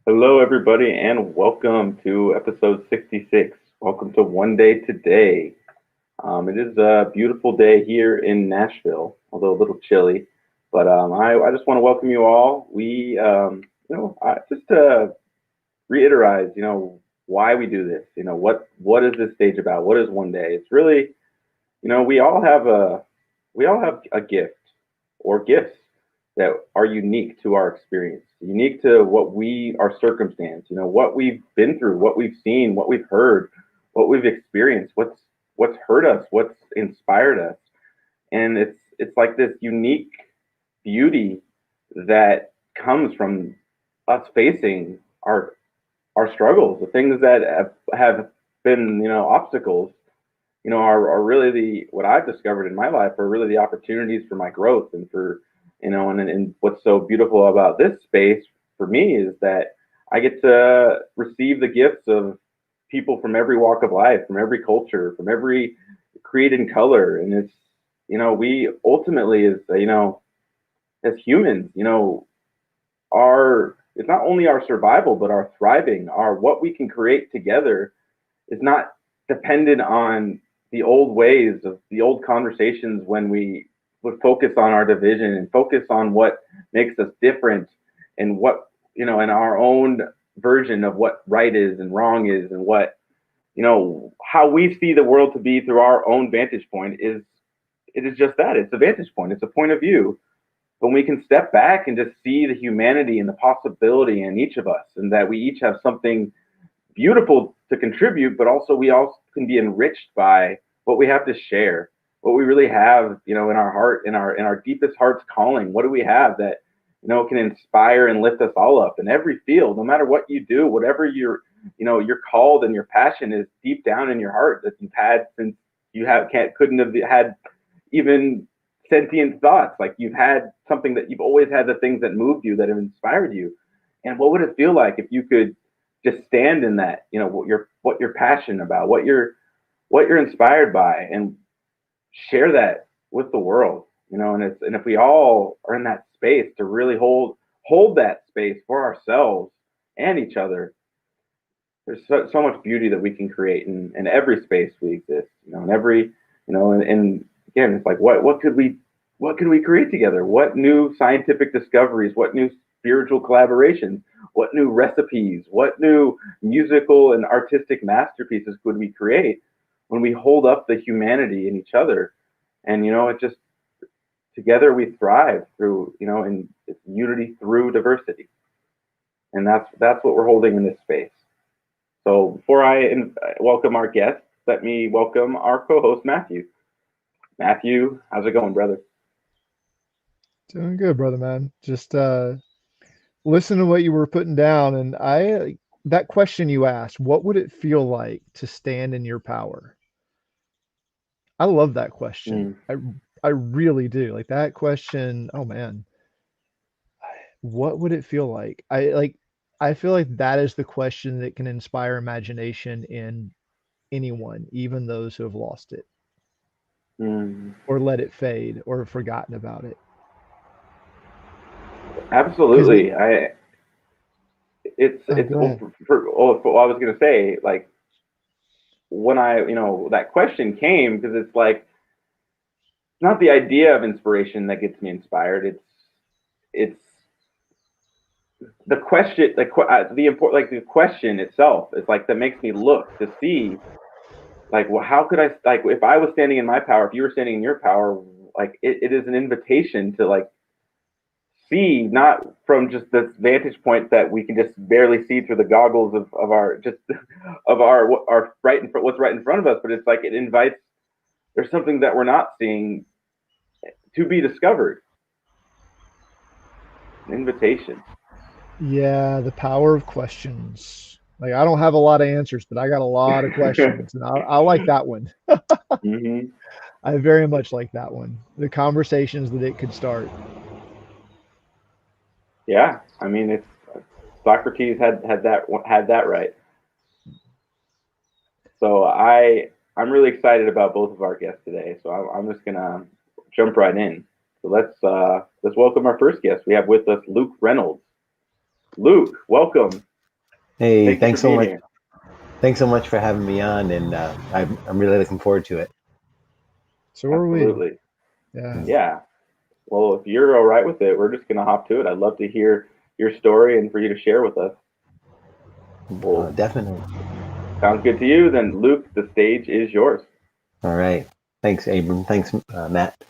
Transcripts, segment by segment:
Hello, everybody, and welcome to episode 66. Welcome to One Day Today. It is a beautiful day here in Nashville, although a little chilly. But I just want to welcome you all. Just to reiterate, why we do this. What is this stage about? What is One Day? It's really, we all have a gift or gifts that are unique to our experience, unique to our circumstance, what we've been through, what we've seen, what we've heard, what we've experienced, what's hurt us, what's inspired us. And it's like this unique beauty that comes from us facing our struggles, the things that have been, obstacles, are really what I've discovered in my life are really the opportunities for my growth and for, and what's so beautiful about this space for me is that I get to receive the gifts of people from every walk of life, from every culture, from every creed and color. And we ultimately, as humans, it's not only our survival, but our thriving, our what we can create together is not dependent on the old ways of the old conversations when we would focus on our division and focus on what makes us different and what, in our own version of what right is and wrong is and what, how we see the world to be through our own vantage point it is just that. It's a vantage point. It's a point of view. When we can step back and just see the humanity and the possibility in each of us and that we each have something beautiful to contribute, but also we also can be enriched by what we have to share, what we really have, in our heart, in our deepest heart's calling. What do we have that, can inspire and lift us all up in every field, no matter what you do, whatever you're called and your passion is deep down in your heart that you've had since couldn't have had even sentient thoughts. Like you've had something that you've always had the things that moved you, that have inspired you. And what would it feel like if you could just stand in that, what you're passionate about, what you're inspired by, and share that with the world, and if we all are in that space to really hold that space for ourselves and each other, there's so much beauty that we can create in every space we exist, in every, and again, it's like what could we create together? What new scientific discoveries? What new spiritual collaborations? What new recipes? What new musical and artistic masterpieces could we create when we hold up the humanity in each other? And it just together we thrive through, in it's unity through diversity, and that's what we're holding in this space. So before welcome our guest, let me welcome our co-host Matthew. Matthew, how's it going, brother? Doing good, brother, man. Just listen to what you were putting down, and that question you asked, what would it feel like to stand in your power? I love that question. Mm, I really do. Like that question, oh man, what would it feel like? I feel like that is the question that can inspire imagination in anyone, even those who have lost it mm. or let it fade or have forgotten about it. Because it, Absolutely. oh, It's go ahead. for what I was gonna say. Like when that question came, because it's like it's not the idea of inspiration that gets me inspired. It's the question, the important, like the question itself. It's like that makes me look to see, like, well, how could I, like, if I was standing in my power, if you were standing in your power, like, it is an invitation to, like, see, not from just this vantage point that we can just barely see through the goggles of our, just, of our right in front, what's right in front of us, but it's like it invites, there's something that we're not seeing to be discovered, an invitation. Yeah, the power of questions. Like I don't have a lot of answers, but I got a lot of questions, and I like that one. Hmm. I very much like that one. The conversations that it could start. Yeah, I mean, it's Socrates had that right. So I'm really excited about both of our guests today. So I'm just gonna jump right in. So let's welcome our first guest. We have with us Luke Reynolds. Luke, welcome. Hey, Thank you for thanks so being much. here. Thanks so much for having me on, and I'm really looking forward to it. So are we. Absolutely. Yeah. Mm. Yeah. Well, if you're all right with it, we're just going to hop to it. I'd love to hear your story and for you to share with us. Well, Definitely. sounds good to you. Then, Luke, the stage is yours. All right. Thanks, Abram. Thanks, Matt.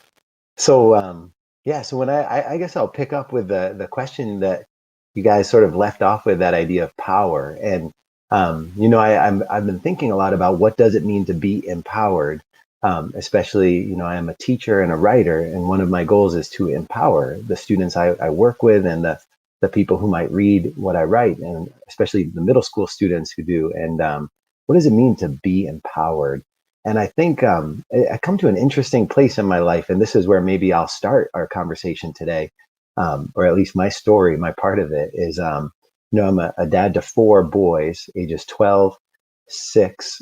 So, yeah. So when I guess I'll pick up with the question that you guys sort of left off with, that idea of power, and I've been thinking a lot about what does it mean to be empowered. Especially, I am a teacher and a writer, and one of my goals is to empower the students I work with and the people who might read what I write, and especially the middle school students who do. And what does it mean to be empowered? And I think I come to an interesting place in my life, and this is where maybe I'll start our conversation today, or at least my story. My part of it is, I'm a dad to four boys, ages 12, 6,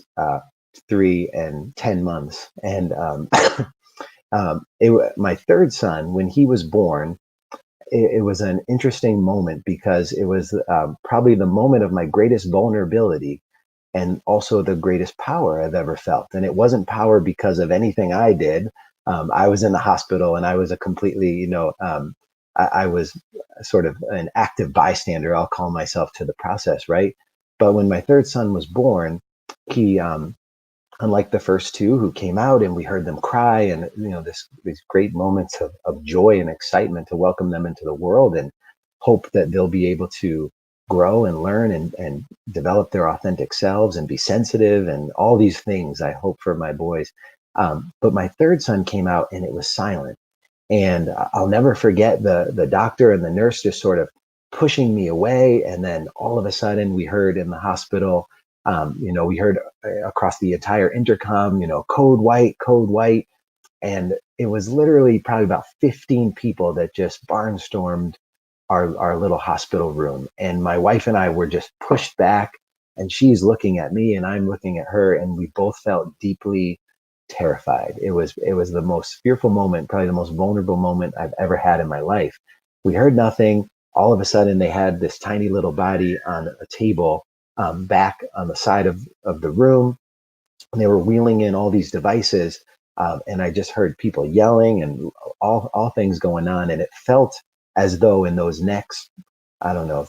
3, and 10 months. And my third son, when he was born, it was an interesting moment because it was probably the moment of my greatest vulnerability and also the greatest power I've ever felt. And it wasn't power because of anything I did. I was in the hospital and I was a completely, I was sort of an active bystander, I'll call myself, to the process, right? But when my third son was born, he, unlike the first two who came out and we heard them cry and, these great moments of joy and excitement to welcome them into the world and hope that they'll be able to grow and learn and develop their authentic selves and be sensitive and all these things I hope for my boys. But my third son came out and it was silent. And I'll never forget the doctor and the nurse just sort of pushing me away. And then all of a sudden we heard in the hospital, we heard across the entire intercom, code white, code white. And it was literally probably about 15 people that just barnstormed our little hospital room. And my wife and I were just pushed back, and she's looking at me and I'm looking at her, and we both felt deeply terrified. It was the most fearful moment, probably the most vulnerable moment I've ever had in my life. We heard nothing. All of a sudden they had this tiny little body on a table, back on the side of the room, and they were wheeling in all these devices. And I just heard people yelling and all things going on. And it felt as though in those next, I don't know,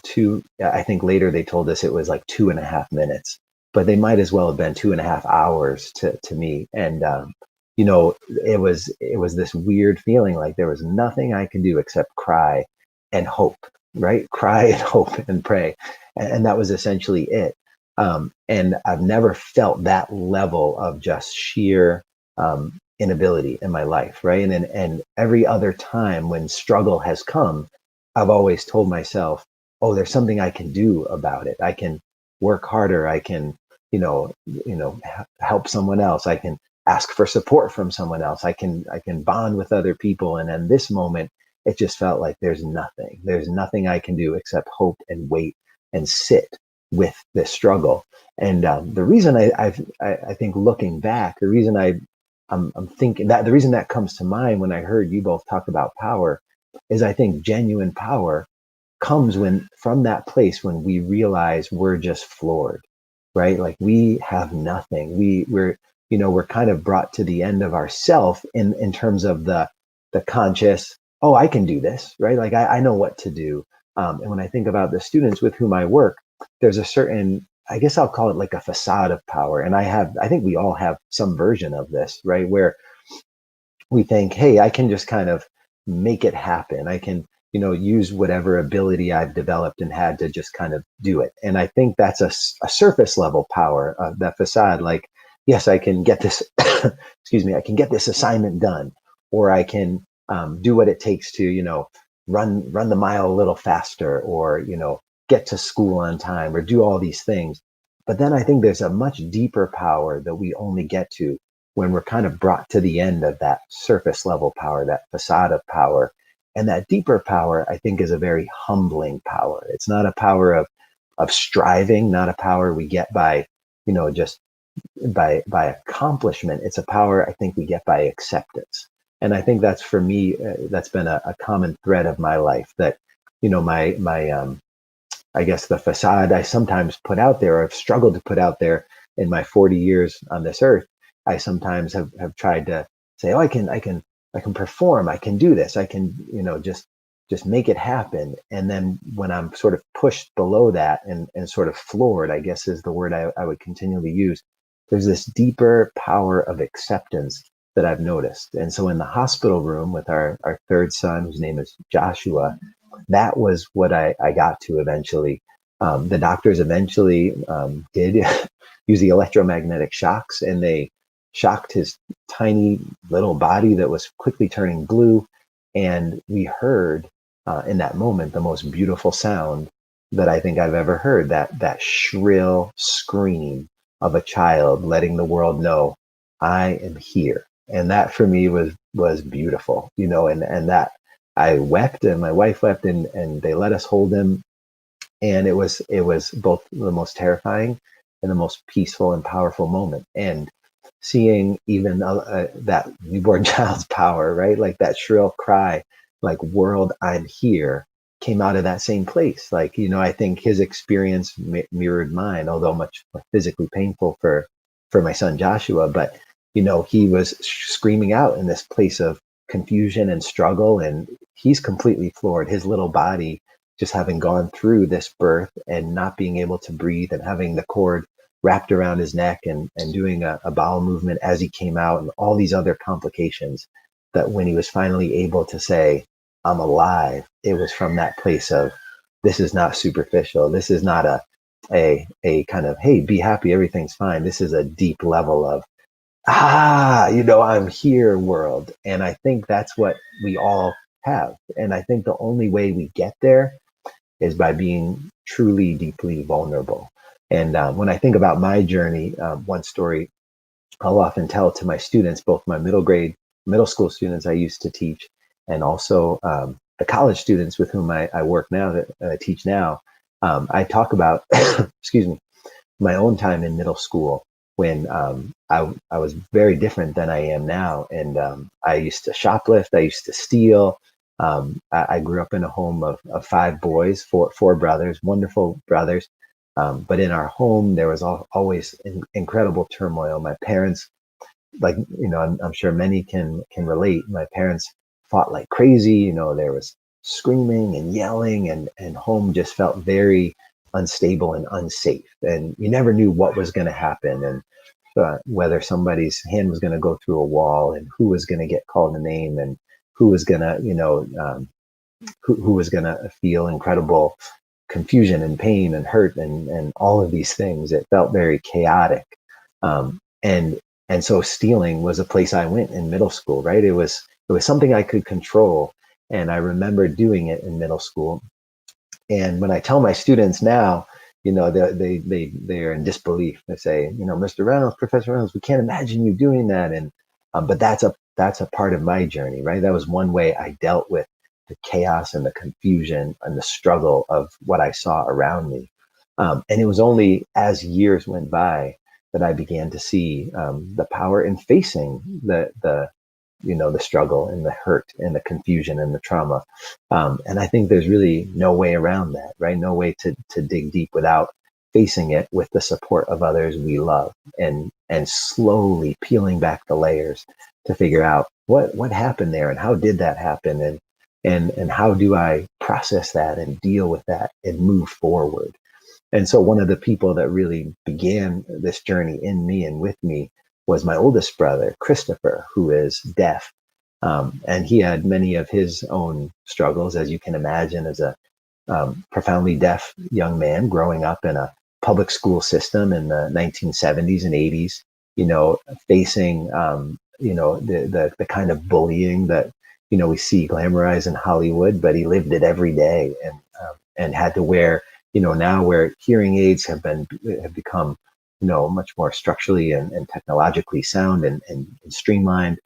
I think later they told us it was like 2.5 minutes, but they might as well have been 2.5 hours to me. And, it was this weird feeling like there was nothing I could do except cry and hope, right? Cry and hope and pray. And that was essentially it. And I've never felt that level of just sheer inability in my life, right? And every other time when struggle has come, I've always told myself, "Oh, there's something I can do about it. I can work harder. I can, help someone else. I can ask for support from someone else. I can bond with other people." And in this moment, it just felt like there's nothing. There's nothing I can do except hope and wait and sit with this struggle. And the reason I think looking back, the reason I'm thinking that the reason that comes to mind when I heard you both talk about power is I think genuine power comes when from that place when we realize we're just floored, right? Like we have nothing. We're kind of brought to the end of ourself in terms of the conscious, oh, I can do this, right? Like I know what to do. And when I think about the students with whom I work, there's a certain, I guess I'll call it like a facade of power. And I think we all have some version of this, right? Where we think, hey, I can just kind of make it happen. I can, use whatever ability I've developed and had to just kind of do it. And I think that's a surface level power, that facade. Like, yes, I can get this, excuse me, I can get this assignment done, or I can do what it takes to, run the mile a little faster, or, get to school on time, or do all these things. But then I think there's a much deeper power that we only get to when we're kind of brought to the end of that surface level power, that facade of power. And that deeper power, I think, is a very humbling power. It's not a power of striving, not a power we get by, just by accomplishment. It's a power I think we get by acceptance. And I think that's for me, that's been a common thread of my life. That, my I guess the facade I sometimes put out there, or have struggled to put out there in my 40 years on this earth. I sometimes have tried to say, oh, I can perform, I can do this, I can, just make it happen. And then when I'm sort of pushed below that and sort of floored, I guess is the word I would continually use, there's this deeper power of acceptance that I've noticed. And so in the hospital room with our third son, whose name is Joshua, that was what I got to eventually. The doctors eventually did use the electromagnetic shocks, and they shocked his tiny little body that was quickly turning blue. And we heard in that moment the most beautiful sound that I think I've ever heard, that shrill scream of a child letting the world know, I am here. And that for me was beautiful, and that I wept and my wife wept, and they let us hold him. And it was both the most terrifying and the most peaceful and powerful moment. And seeing even that newborn child's power, right? Like that shrill cry, like world, I'm here, came out of that same place. Like, I think his experience mirrored mine, although much more physically painful for my son Joshua. But, he was screaming out in this place of confusion and struggle, and he's completely floored. His little body, just having gone through this birth and not being able to breathe and having the cord wrapped around his neck and doing a bowel movement as he came out, and all these other complications, that when he was finally able to say, I'm alive, it was from that place of, this is not superficial. This is not a kind of, hey, be happy, everything's fine. This is a deep level of, I'm here world. And I think that's what we all have. And I think the only way we get there is by being truly, deeply vulnerable. And when I think about my journey, one story I'll often tell to my students, both my middle school students I used to teach, and also the college students with whom I work now, that I teach now. I talk about, excuse me, my own time in middle school, when I was very different than I am now. And I used to shoplift, I used to steal. I grew up in a home of five boys, four brothers, wonderful brothers. But in our home, there was always incredible turmoil. My parents, like, I'm sure many can relate. My parents fought like crazy. There was screaming and yelling, and home just felt very unstable and unsafe. And you never knew what was going to happen, and whether somebody's hand was going to go through a wall, and who was going to get called a name, and who was going to, who was going to feel incredible confusion and pain and hurt and all of these things. It felt very chaotic. And so stealing was a place I went in middle school, right? It was something I could control. And I remember doing it in middle school. And when I tell my students now, they're in disbelief. They say, Mr. Reynolds, Professor Reynolds, we can't imagine you doing that. And but that's a part of my journey, right? That was one way I dealt with the chaos and the confusion and the struggle of what I saw around me. And it was only as years went by that I began to see the power in facing the struggle and the hurt and the confusion and the trauma. And I think there's really no way around that, right? No way to dig deep without facing it with the support of others we love, and slowly peeling back the layers to figure out what happened there, and how did that happen, and how do I process that and deal with that and move forward. And so one of the people that really began this journey in me and with me was my oldest brother, Christopher, who is deaf. And he had many of his own struggles, as you can imagine, as a profoundly deaf young man growing up in a public school system in the 1970s and 80s, facing, the kind of bullying that, we see glamorized in Hollywood, but he lived it every day, and had to wear, now where hearing aids have become, much more structurally and technologically sound and streamlined.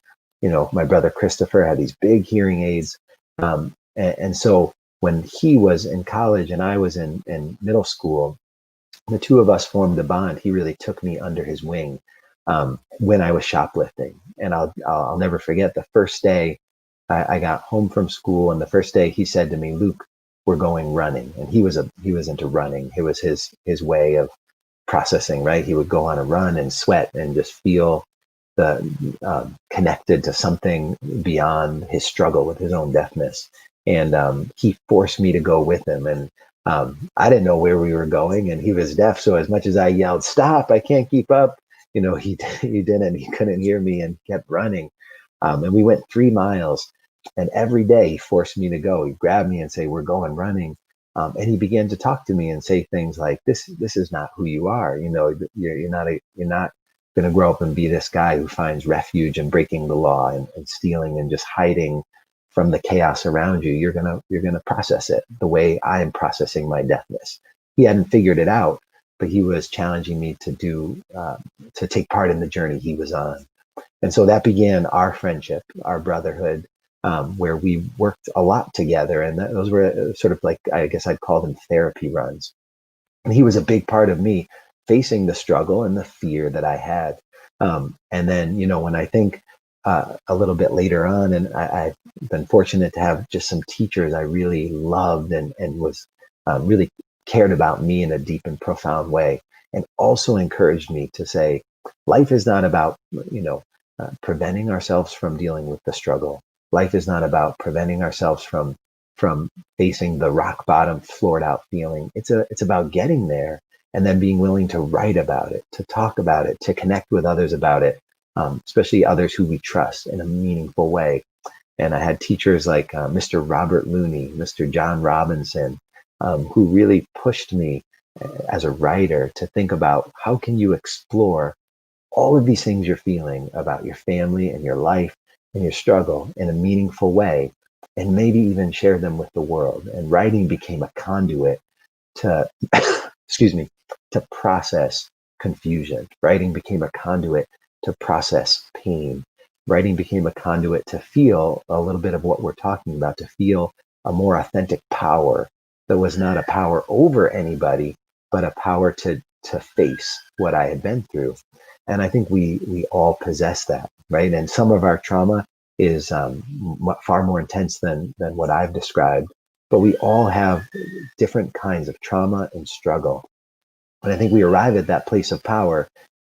My brother Christopher had these big hearing aids. And so when he was in college and I was in middle school, the two of us formed a bond. He really took me under his wing when I was shoplifting. And I'll never forget the first day I got home from school. And the first day he said to me, Luke, we're going running. And he was into running. It was his way of processing, right? He would go on a run and sweat and just feel the connected to something beyond his struggle with his own deafness. And he forced me to go with him. And I didn't know where we were going, and he was deaf. So as much as I yelled, "Stop! I can't keep up," he didn't. He couldn't hear me and kept running. And we went 3 miles. And every day he forced me to go. He'd grab me and say, "We're going running." And he began to talk to me and say things like, "This is not who you are. You're not going to grow up and be this guy who finds refuge in breaking the law and stealing and just hiding from the chaos around you. You're gonna process it the way I am processing my deafness." He hadn't figured it out, but he was challenging me to take part in the journey he was on. And so that began our friendship, our brotherhood, where we worked a lot together. And those were sort of like, I guess I'd call them therapy runs. And he was a big part of me facing the struggle and the fear that I had. And then, when I think a little bit later on, and I've been fortunate to have just some teachers I really loved and was really cared about me in a deep and profound way, and also encouraged me to say, life is not about, preventing ourselves from dealing with the struggle. Life is not about preventing ourselves from facing the rock bottom, floored out feeling. It's about getting there and then being willing to write about it, to talk about it, to connect with others about it, especially others who we trust in a meaningful way. And I had teachers like Mr. Robert Looney, Mr. John Robinson, who really pushed me as a writer to think about how can you explore all of these things you're feeling about your family and your life and your struggle in a meaningful way, and maybe even share them with the world. And writing became a conduit to, excuse me, to process confusion. Writing became a conduit to process pain. Writing became a conduit to feel a little bit of what we're talking about, to feel a more authentic power that was not a power over anybody, but a power to face what I had been through. And I think we all possess that, right? And some of our trauma is far more intense than what I've described, but we all have different kinds of trauma and struggle. And I think we arrive at that place of power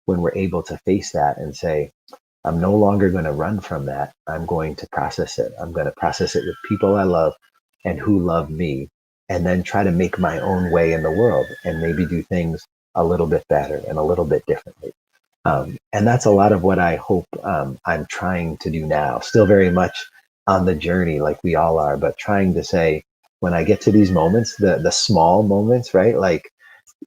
when we're able to face that and say, I'm no longer going to run from that. I'm going to process it. I'm going to process it with people I love and who love me, and then try to make my own way in the world and maybe do things a little bit better and a little bit differently. And that's a lot of what I hope I'm trying to do now. Still very much on the journey, like we all are, but trying to say, when I get to these moments, the small moments, right? Like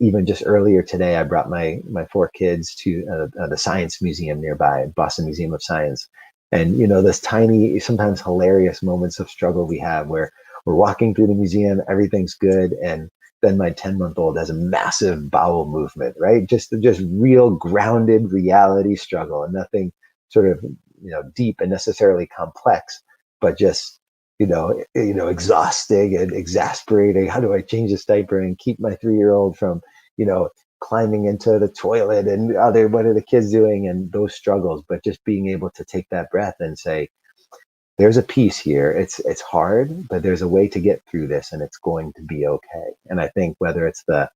even just earlier today, I brought my 4 kids to the Science Museum nearby, Boston Museum of Science. And, those tiny, sometimes hilarious moments of struggle we have where we're walking through the museum, everything's good, and then my 10-month-old has a massive bowel movement, right? Just real grounded reality struggle, and nothing sort of, deep and necessarily complex, but just, exhausting and exasperating. How do I change this diaper and keep my 3-year-old from, climbing into the toilet, and what are the kids doing, and those struggles, but just being able to take that breath and say, there's a piece here. It's hard, but there's a way to get through this, and it's going to be okay. And I think whether it's the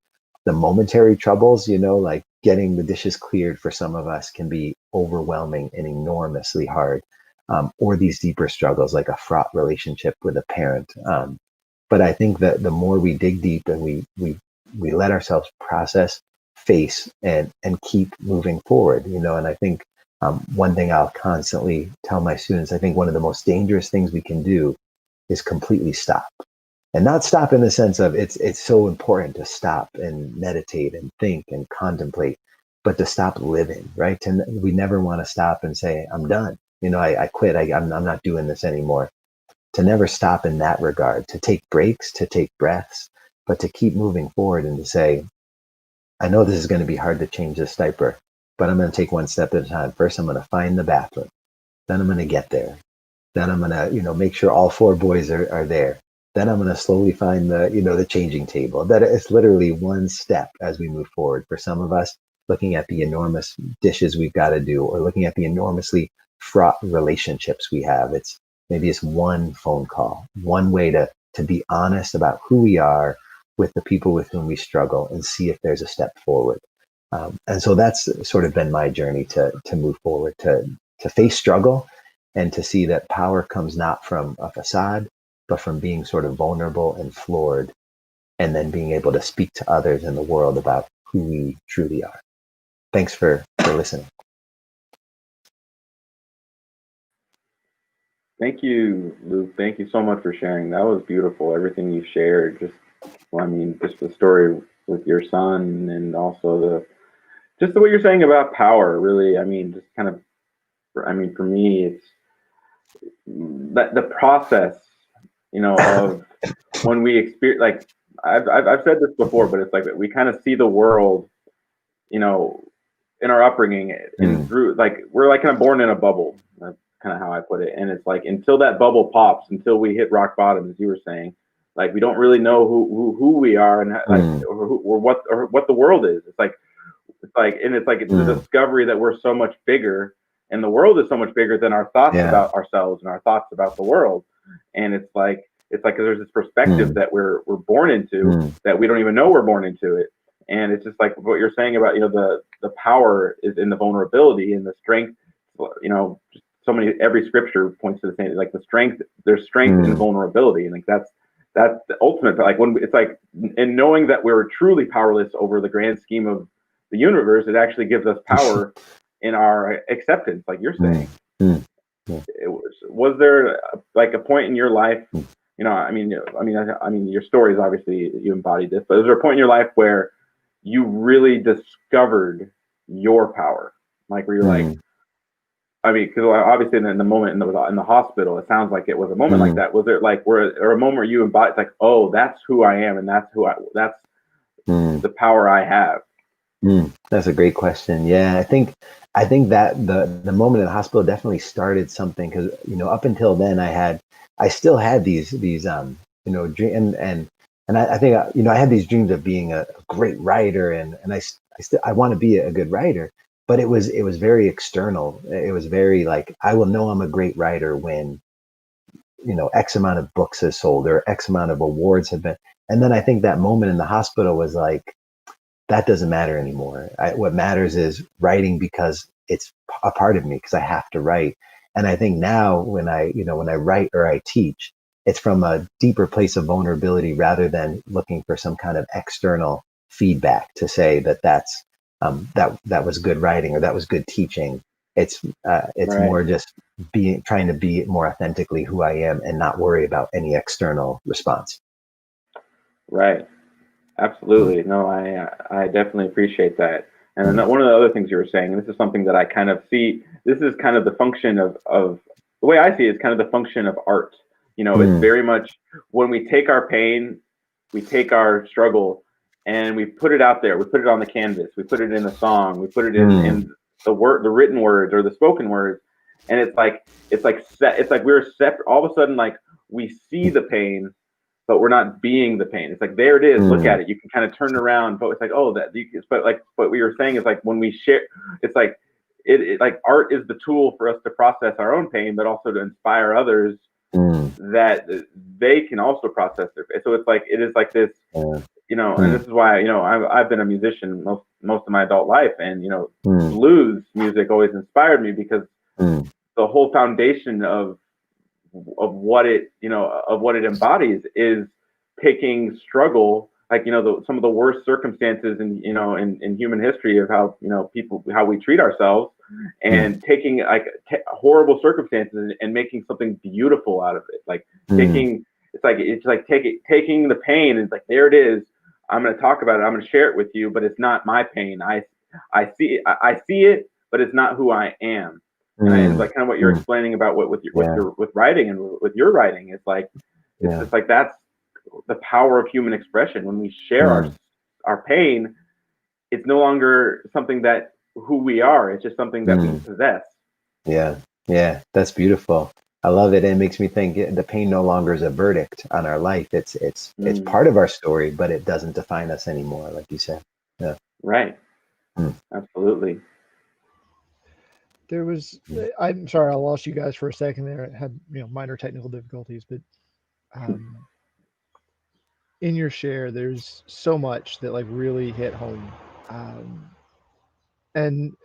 momentary troubles, like getting the dishes cleared for some of us can be overwhelming and enormously hard, or these deeper struggles like a fraught relationship with a parent. But I think that the more we dig deep and we let ourselves process, face, and keep moving forward, and I think one thing I'll constantly tell my students, I think one of the most dangerous things we can do is completely stop. And not stop in the sense of it's so important to stop and meditate and think and contemplate, but to stop living, right? We never want to stop and say, I'm done. I quit. I'm not doing this anymore. To never stop in that regard, to take breaks, to take breaths, but to keep moving forward and to say, I know this is going to be hard to change this diaper, but I'm going to take one step at a time. First, I'm going to find the bathroom. Then I'm going to get there. Then I'm going to, make sure all 4 boys are there. Then I'm going to slowly find the changing table. That it's literally one step as we move forward. For some of us, looking at the enormous dishes we've got to do, or looking at the enormously fraught relationships we have. Maybe it's one phone call, one way to to be honest about who we are with the people with whom we struggle and see if there's a step forward. And so that's sort of been my journey to move forward, to face struggle and to see that power comes not from a facade, but from being sort of vulnerable and floored, and then being able to speak to others in the world about who we truly are. Thanks for listening. Thank you, Luke. Thank you so much for sharing. That was beautiful. Everything you shared, just the story with your son, and also just the way you're saying about power. Really, just kind of, for me, it's that the process, of when we experience, like I've said this before, but it's like we kind of see the world, in our upbringing, and through, like, we're like kind of born in a bubble. That's kind of how I put it. And it's like, until that bubble pops, until we hit rock bottom, as you were saying, like, we don't really know who we are, and or what the world is. It's like it's the discovery that we're so much bigger, and the world is so much bigger than our thoughts about ourselves and our thoughts about the world. And it's like there's this perspective that we're born into, that we don't even know we're born into it. And it's just like what you're saying about, the power is in the vulnerability, and the strength, just so many, every scripture points to the same, like there's strength in vulnerability. And like, that's the ultimate, like, when it's like, and knowing that we're truly powerless over the grand scheme of the universe, it actually gives us power in our acceptance, like you're saying. Was there like a point in your life, your story is obviously, you embodied this, but is there a point in your life where you really discovered your power? Like, where you're like, because obviously in the moment in the hospital, it sounds like it was a moment like that. Was there like or a moment where you embodied, like, oh, that's who I am, and that's the power I have? That's a great question. Yeah, I think that the moment in the hospital definitely started something, because up until then I still had these dream, and I think I had these dreams of being a great writer, and I want to be a good writer, but it was very external. It was very like, I will know I'm a great writer when X amount of books has sold, or X amount of awards have been. And then I think that moment in the hospital was like, that doesn't matter anymore. What matters is writing, because it's a part of me, because I have to write. And I think now when I write or I teach, it's from a deeper place of vulnerability, rather than looking for some kind of external feedback to say that was good writing, or that was good teaching. It's Right. more just trying to be more authentically who I am, and not worry about any external response. Right. Absolutely. No, I definitely appreciate that. And then one of the other things you were saying, and this is something that I kind of see, this is kind of the function of the way I see it, is kind of the function of art. It's very much, when we take our pain, we take our struggle, and we put it out there. We put it on the canvas. We put it in a song. We put it in the written words, or the spoken words. And it's like we're separate. All of a sudden, like, we see the pain, but we're not being the pain. It's like, there it is. Look at it. You can kind of turn it around, but it's like, oh, but what we were saying is, like, when we share, it's like, it like, art is the tool for us to process our own pain, but also to inspire others that they can also process their pain. So it's like, it is like this, and this is why, I've been a musician most of my adult life, and, blues music always inspired me, because the whole foundation of what it embodies is taking struggle, like, some of the worst circumstances in human history, of how how we treat ourselves, and taking like horrible circumstances, and making something beautiful out of it. Like, taking the pain, and it's like, there it is. I'm going to talk about it. I'm going to share it with you, but it's not my pain. I see it, but it's not who I am. And it's like kind of what you're explaining about with writing, and with your writing. It's like, it's just like, that's the power of human expression. When we share our pain, it's no longer something that who we are. It's just something that we possess. Yeah, that's beautiful. I love it. It makes me think the pain no longer is a verdict on our life. It's part of our story, but it doesn't define us anymore, like you said. Yeah. Right. Absolutely. There was, I'm sorry, I lost you guys for a second there. I had minor technical difficulties, but in your share, there's so much that like really hit home. Um, and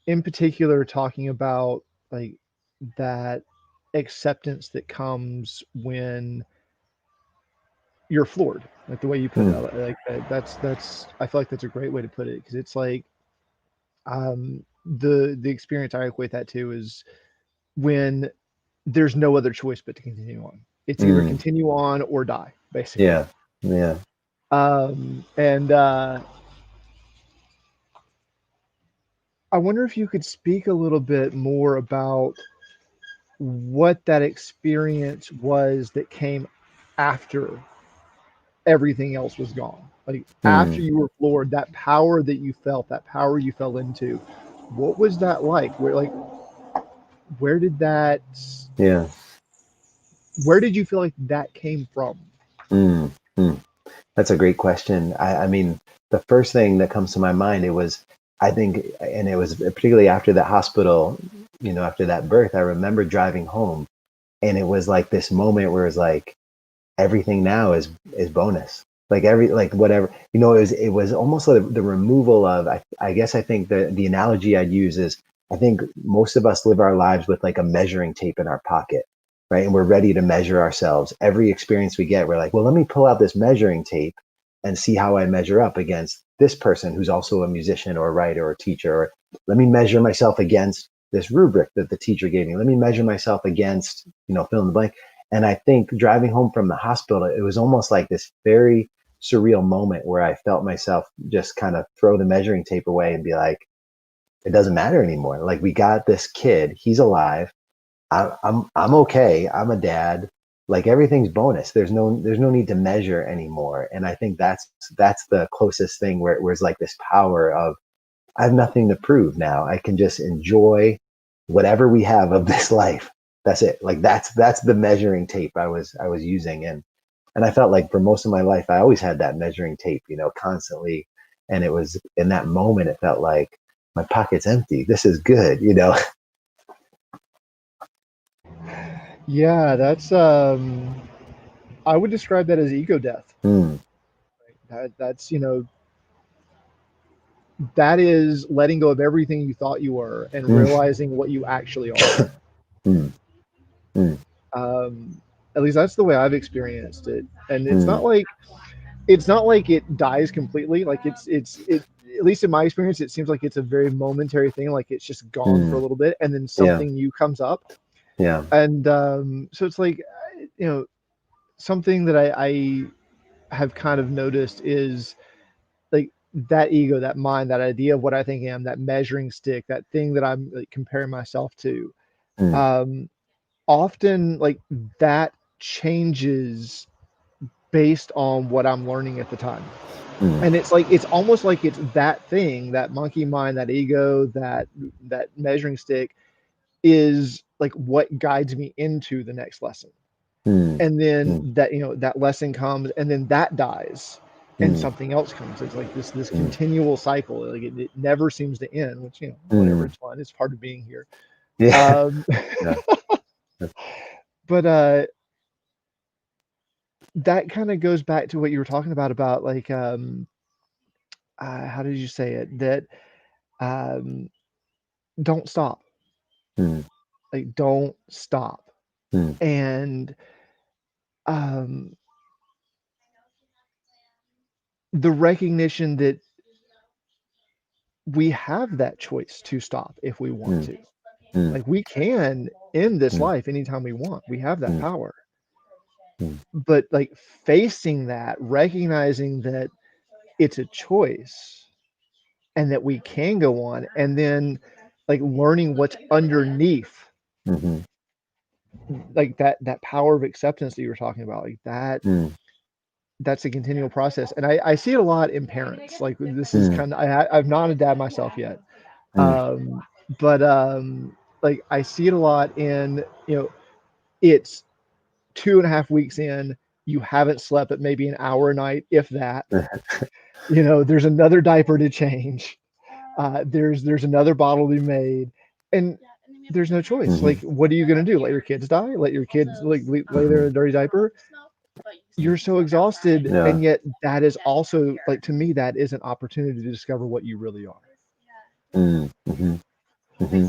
in particular, talking about like that acceptance that comes when you're floored, like the way you put Mm. it. Like that's I feel like that's a great way to put it because it's like the experience I equate that to is when there's no other choice but to continue on. It's either Mm. continue on or die, basically. Yeah. Yeah. And I wonder if you could speak a little bit more about what that experience was that came after everything else was gone. Like after Mm. you were floored, that power that you felt, that power you fell into, what was that like? Where did that Yeah. where did you feel like that came from? Mm. Mm. That's a great question. I mean, the first thing that comes to my mind, it was, I think, and it was particularly after that hospital, after that birth, I remember driving home, and it was like this moment where it's like everything now is bonus. Like like whatever, it was almost like the removal of, I guess I think the analogy I'd use is, I think most of us live our lives with like a measuring tape in our pocket, right? And we're ready to measure ourselves. Every experience we get, we're like, well, let me pull out this measuring tape and see how I measure up against this person who's also a musician or a writer or a teacher. Or let me measure myself against this rubric that the teacher gave me. Let me measure myself against, fill in the blank. And I think driving home from the hospital, it was almost like this very surreal moment where I felt myself just kind of throw the measuring tape away and be like, it doesn't matter anymore. Like, we got this kid, he's alive. I'm okay. I'm a dad. Like, everything's bonus. There's no need to measure anymore. And I think that's the closest thing where it's like this power of, I have nothing to prove now. I can just enjoy whatever we have of this life. That's it. Like, that's the measuring tape I was using. And I felt like for most of my life, I always had that measuring tape, constantly. And it was in that moment, it felt like my pocket's empty. This is good. Yeah, that's I would describe that as ego death. Mm. That's that is letting go of everything you thought you were and Mm. realizing what you actually are. Mm. Mm. Um, at least that's the way I've experienced it. And Mm. it's not like it dies completely. Like it at least in my experience, it seems like it's a very momentary thing. Like it's just gone for a Mm. little bit, and then Yeah. something new comes up. Yeah. And so it's like something that I have kind of noticed is like that ego, that mind, that idea of what I think I am, that measuring stick, that thing that I'm like comparing myself to. Mm. Um, Often like that changes based on what I'm learning at the time. Mm. And it's like it's almost like it's that thing, that monkey mind, that ego, that measuring stick is like what guides me into the next lesson. Mm. And then Mm. that lesson comes and then that dies and Mm. something else comes. It's like this Mm. continual cycle. Like it never seems to end, which whatever, Mm. it's fun. It's part of being here. Yeah. Um Yeah. but that kind of goes back to what you were talking about like how did you say it? That um don't stop. Mm. Like don't stop. Mm. And um the recognition that we have that choice to stop if we want Mm. to. Mm. Like we can end this Mm. life anytime we want. We have that Mm. power. Mm. But like facing that, recognizing that it's a choice and that we can go on, and then like learning what's underneath, Mhm. like that power of acceptance that you were talking about, like Mm. that's a continual process. And I see it a lot in parents. Like this is Mm. kind of I'm not a dad myself yet. Mm. Um, but like I see it a lot in, it's 2.5 weeks in, you haven't slept at maybe an hour a night, if that. There's another diaper to change. There's another bottle to be made, and there's no choice. Mhm. Like, what are you gonna do? Let your kids die? Let your kids like lay there Mhm. in a dirty diaper? you're so exhausted, Yeah. and yet that is also like, to me, that is an opportunity to discover what you really are. Mm-hmm. Mm-hmm.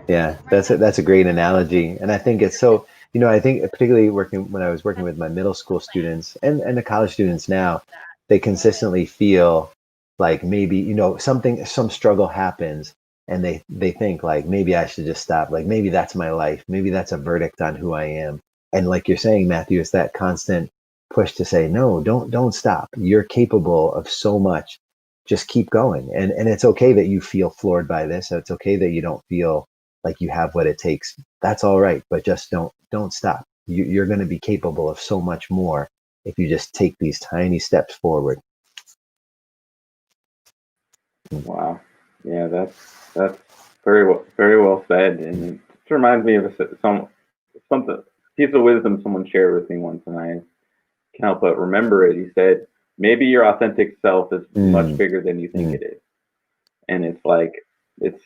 Yeah, that's a great analogy, and I think it's so. I think particularly when I was working with my middle school students and the college students now, they consistently feel like maybe some struggle happens, and they think like maybe I should just stop. Like maybe that's my life. Maybe that's a verdict on who I am. And like you're saying, Matthew, it's that constant push to say no, don't stop. You're capable of so much. Just keep going, and it's okay that you feel floored by this. It's okay that you don't feel like you have what it takes. That's all right, but just don't stop. You're going to be capable of so much more if you just take these tiny steps forward. Wow. Yeah, that's very well said, and it just reminds me of something piece of wisdom someone shared with me once, and I can't help but remember it. He said, "Maybe your authentic self is much bigger than you think it is," and it's like it's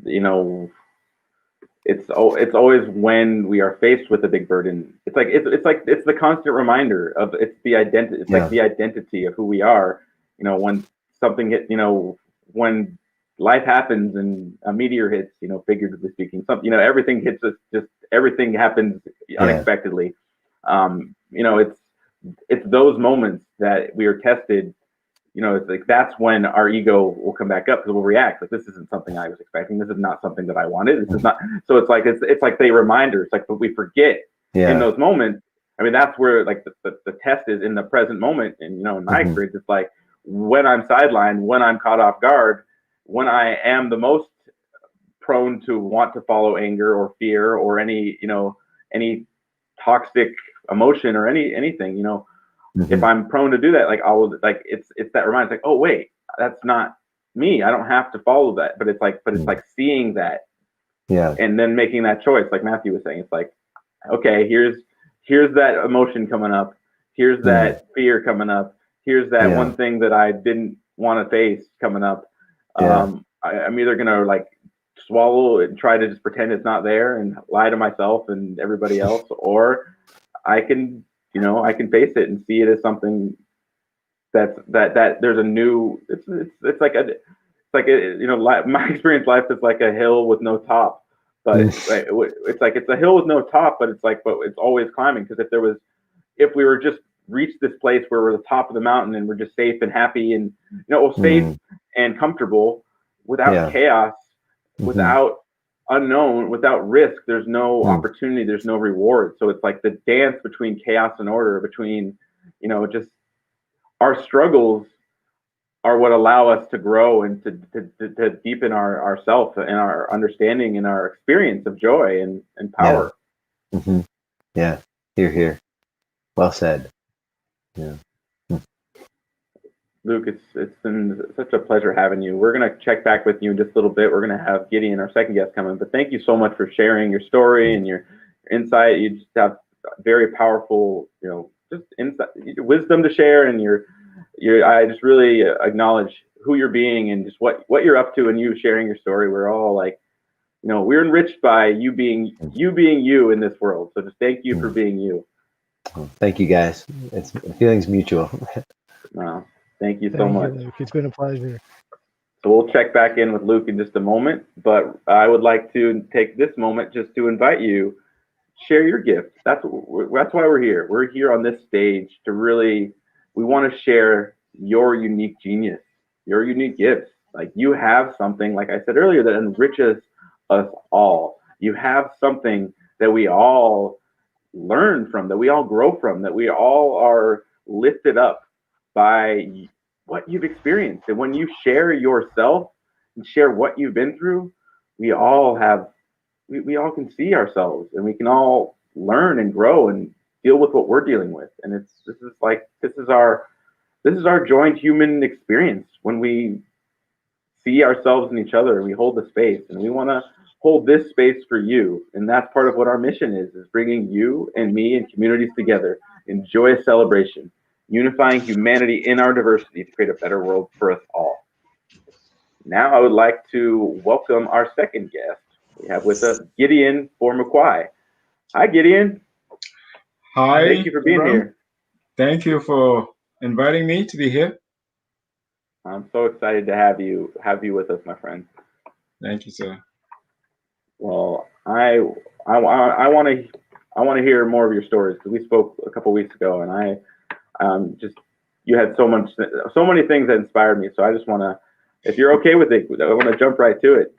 you know it's always when we are faced with a big burden. It's the constant reminder of it's the identity. It's like the identity of who we are. When something hit, when life happens and a meteor hits, figuratively speaking, something, everything hits us. Just everything happens unexpectedly. It's those moments that we are tested. It's like that's when our ego will come back up because we'll react like this isn't something I was expecting. This is not something that I wanted. This is not. So it's like the reminder. It's like, but we forget in those moments. I mean, that's where like the test is in the present moment. And in my experience, it's like when I'm sidelined, when I'm caught off guard, when I am the most prone to want to follow anger or fear or any toxic emotion or anything. If I'm prone to do that, like it's that reminder, like, oh wait, that's not me. I don't have to follow that. But it's like seeing that, and then making that choice, like Matthew was saying. It's like, okay, here's that emotion coming up. Here's that fear coming up. Here's that one thing that I didn't want to face coming up. I'm either gonna like swallow it and try to just pretend it's not there and lie to myself and everybody else, or I can face it and see it as something that there's a new. It's like my experience life is like a hill with no top, but it's like it's a hill with no top, but it's always climbing because if we were just reached this place where we're at the top of the mountain and we're just safe and happy and safe and comfortable without chaos, without unknown, without risk, there's no opportunity, there's no reward. So it's like the dance between chaos and order, between just our struggles are what allow us to grow and to deepen ourself and our understanding and our experience of joy and power. Yeah. Here. Well said. Yeah. Luke, it's been such a pleasure having you. We're going to check back with you in just a little bit. We're going to have Gideon, our second guest, come in. But thank you so much for sharing your story and your insight. You just have very powerful, just insight, wisdom to share, and I just really acknowledge who you're being and just what you're up to, and you sharing your story. We're all like, we're enriched by you being you in this world. So just thank you for being you. Thank you, guys. It's feelings mutual. Wow. Thank you so much. Luke. It's been a pleasure. So we'll check back in with Luke in just a moment, but I would like to take this moment just to invite you, share your gift. That's why we're here. We're here on this stage to we want to share your unique genius, your unique gifts. Like you have something, like I said earlier, that enriches us all. You have something that we all learn from, that we all grow from, that we all are lifted up by what you've experienced. And when you share yourself and share what you've been through, we all can see ourselves and we can all learn and grow and deal with what we're dealing with. And this is our joint human experience when we see ourselves in each other and we hold the space, and we want to hold this space for you. And that's part of what our mission is bringing you and me and communities together in joyous celebration, unifying humanity in our diversity to create a better world for us all. Now I would like to welcome our second guest. We have with us Gideon For-mukwai. Hi, Gideon. Hi, Thank you for being Abram. here. Thank you for inviting me to be here. I'm so excited to have you with us, my friend. Thank you, sir. Well, I want to hear more of your stories because we spoke a couple weeks ago, and I just you had so many things that inspired me. So I just want to, if you're okay with it, I want to jump right to it.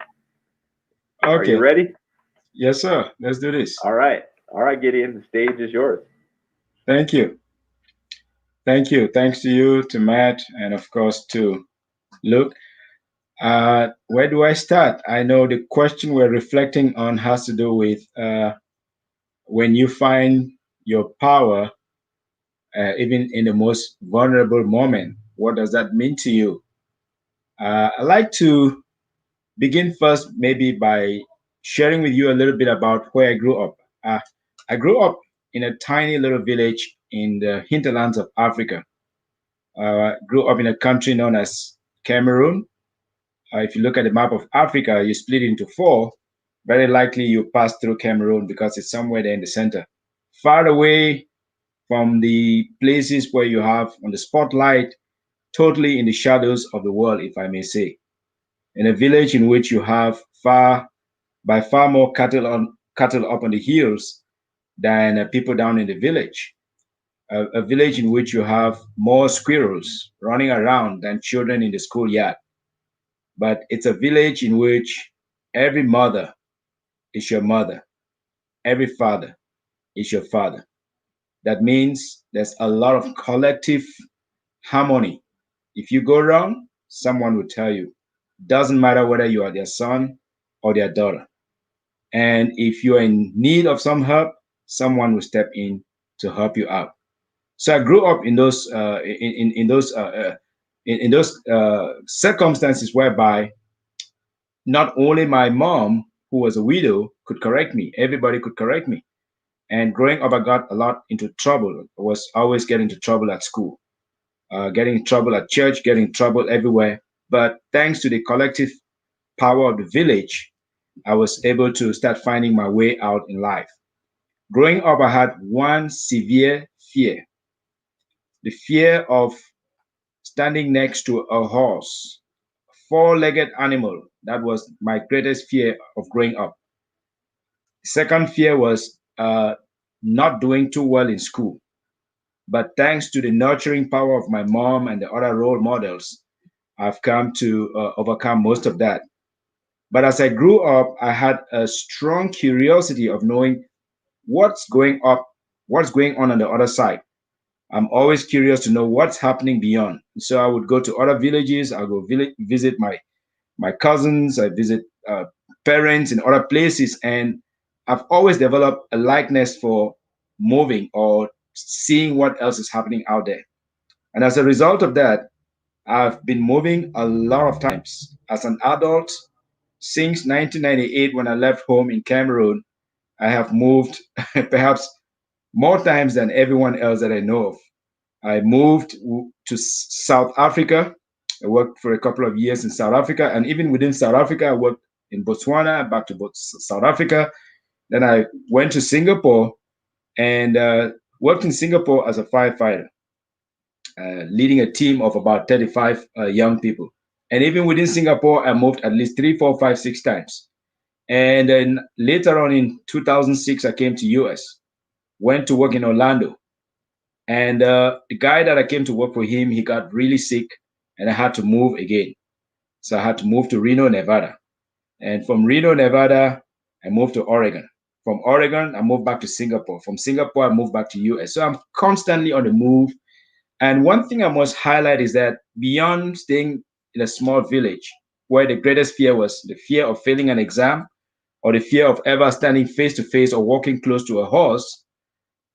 Are you Okay. ready? Yes, sir. Let's do this. All right, Gideon. The stage is yours. Thank you. Thank you. Thanks to you, to Matt, and of course to Luke. Where do I start? I know the question we're reflecting on has to do with when you find your power, even in the most vulnerable moment. What does that mean to you? I'd like to begin first, maybe by sharing with you a little bit about where I grew up. Uh, I grew up in a tiny little village in the hinterlands of Africa. Grew up in a country known as Cameroon. If you look at the map of Africa, you split it into four. Very likely you pass through Cameroon because it's somewhere there in the center. Far away from the places where you have on the spotlight, totally in the shadows of the world, if I may say. In a village in which you have by far more cattle up on the hills than people down in the village. A village in which you have more squirrels running around than children in the schoolyard. But it's a village in which every mother is your mother, every father is your father. That means there's a lot of collective harmony. If you go wrong, someone will tell you. Doesn't matter whether you are their son or their daughter. And if you're in need of some help, someone will step in to help you out. So I grew up in those circumstances whereby not only my mom, who was a widow, could correct me, everybody could correct me. And growing up, I got a lot into trouble. I was always getting into trouble at school, getting in trouble at church, getting in trouble everywhere. But thanks to the collective power of the village, I was able to start finding my way out in life. Growing up, I had one severe fear, the fear of standing next to a horse, four-legged animal. That was my greatest fear of growing up. Second fear was not doing too well in school. But thanks to the nurturing power of my mom and the other role models, I've come to overcome most of that. But as I grew up, I had a strong curiosity of knowing what's going up, what's going on the other side. I'm always curious to know what's happening beyond. So I would go to other villages. I'll go visit my cousins. I visit parents in other places, and I've always developed a likeness for moving or seeing what else is happening out there. And as a result of that, I've been moving a lot of times as an adult. Since 1998, when I left home in Cameroon, I have moved perhaps more times than everyone else that I know of. I moved to South Africa. I worked for a couple of years in South Africa, and even within South Africa, I worked in Botswana, back to South Africa. Then I went to Singapore and worked in Singapore as a firefighter, leading a team of about 35 young people. And even within Singapore, I moved at least three, four, five, six times. And then later on in 2006, I came to US, went to work in Orlando. And the guy that I came to work for him, he got really sick and I had to move again. So I had to move to Reno, Nevada. And from Reno, Nevada, I moved to Oregon. From Oregon, I moved back to Singapore. From Singapore, I moved back to US. So I'm constantly on the move. And one thing I must highlight is that beyond staying in a small village, where the greatest fear was the fear of failing an exam or the fear of ever standing face to face or walking close to a horse,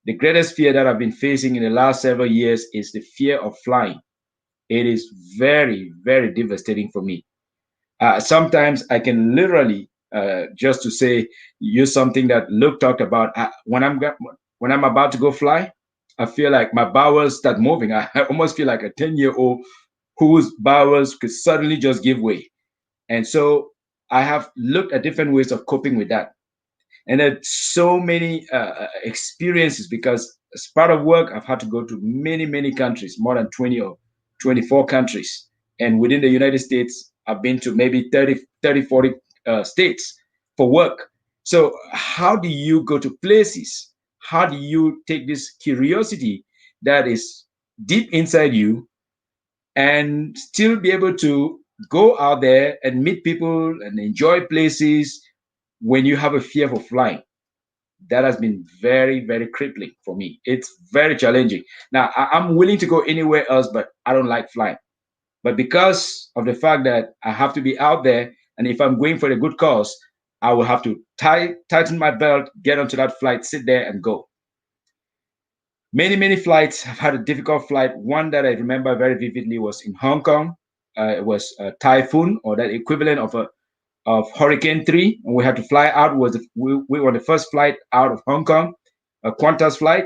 the greatest fear that I've been facing in the last several years is the fear of flying. It is very, very devastating for me. Sometimes I can literally, just to say, use something that Luke talked about. When I'm about to go fly, I feel like my bowels start moving. I almost feel like a 10-year-old whose bowels could suddenly just give way. And so I have looked at different ways of coping with that. And there are so many experiences because as part of work, I've had to go to many, many countries, more than 20 or 24 countries. And within the United States, I've been to maybe 40 states for work. So how do you go to places? How do you take this curiosity that is deep inside you and still be able to go out there and meet people and enjoy places when you have a fear for flying? That has been very, very crippling for me. It's very challenging. Now, I'm willing to go anywhere else, but I don't like flying. But because of the fact that I have to be out there, and if I'm going for a good cause, I will have to tighten my belt, get onto that flight, sit there, and go. Many, many flights. I've had a difficult flight. One that I remember very vividly was in Hong Kong. It was a typhoon, or that equivalent of Hurricane 3, and we had to fly out. We were the first flight out of Hong Kong, a Qantas flight.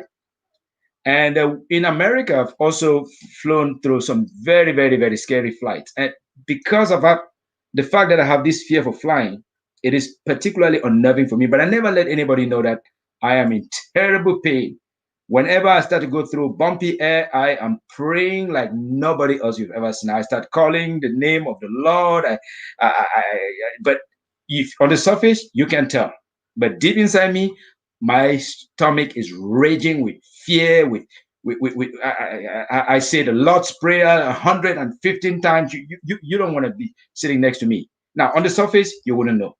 And in America, I've also flown through some very, very, very scary flights. And because of that, the fact that I have this fear for flying, it is particularly unnerving for me. But I never let anybody know that I am in terrible pain. Whenever I start to go through bumpy air, I am praying like nobody else you've ever seen. I start calling the name of the Lord. But if on the surface, you can tell. But deep inside me, my stomach is raging with fear. I say the Lord's Prayer 115 times. You don't want to be sitting next to me. Now, on the surface, you wouldn't know.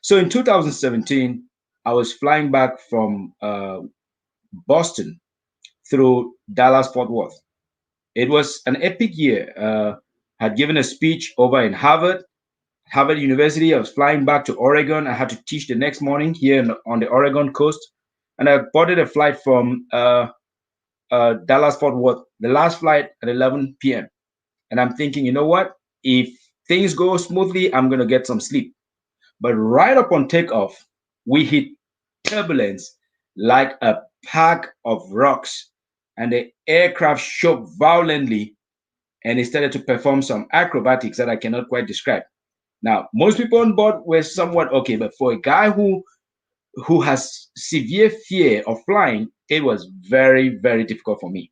So in 2017, I was flying back from Boston through Dallas Fort Worth. It was an epic year. Had given a speech over in Harvard University. I was flying back to Oregon. I had to teach the next morning here on the Oregon coast, and I boarded a flight from Dallas Fort Worth, the last flight at 11 p.m. And I'm thinking, you know what? If things go smoothly, I'm gonna get some sleep. But right upon takeoff, we hit turbulence like a pack of rocks, and the aircraft shook violently, and it started to perform some acrobatics that I cannot quite describe. Now, most people on board were somewhat okay, but for a guy who has severe fear of flying, it was very, very difficult for me.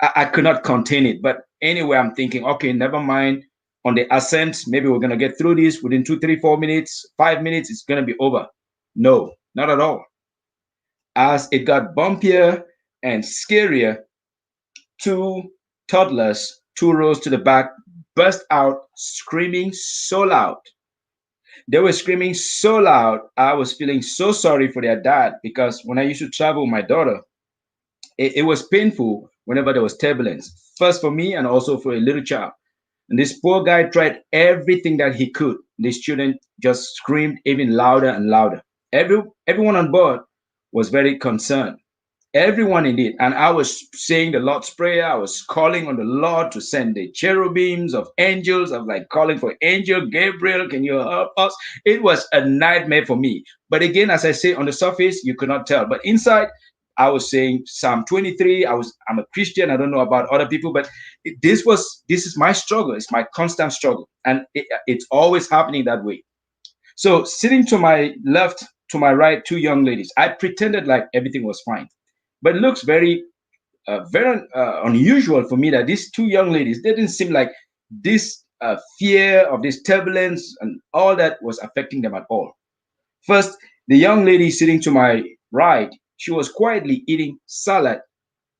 I could not contain it. But anyway, I'm thinking, okay, never mind. On the ascent, maybe we're gonna get through this within 2, 3, 4 minutes, 5 minutes, it's gonna be over. No, not at all. As it got bumpier and scarier, two toddlers, 2 rows to the back, burst out screaming so loud. They were screaming so loud, I was feeling so sorry for their dad because when I used to travel with my daughter, it was painful whenever there was turbulence, first for me and also for a little child. And this poor guy tried everything that he could. These children just screamed even louder and louder. Everyone on board was very concerned. Everyone indeed. And I was saying the Lord's Prayer. I was calling on the Lord to send the cherubims of angels. I was like calling for Angel Gabriel, can you help us? It was a nightmare for me. But again, as I say, on the surface, you could not tell. But inside, I was saying Psalm 23. I'm a Christian. I don't know about other people, but this is my struggle. It's my constant struggle. And it's always happening that way. So sitting to my left, to my right, 2 young ladies. I pretended like everything was fine. But it looks very unusual for me that these 2 young ladies, they didn't seem like this fear of this turbulence and all that was affecting them at all. First, the young lady sitting to my right, she was quietly eating salad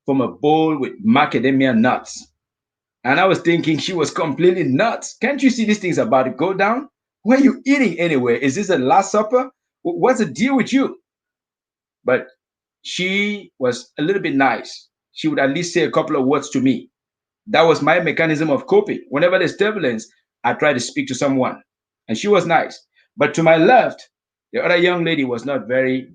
from a bowl with macadamia nuts. And I was thinking she was completely nuts. Can't you see these things about to go down? What are you eating anyway? Is this a Last Supper? What's the deal with you? But she was a little bit nice. She would at least say a couple of words to me. That was my mechanism of coping. Whenever there's turbulence, I try to speak to someone. And she was nice. But to my left, the other young lady was not very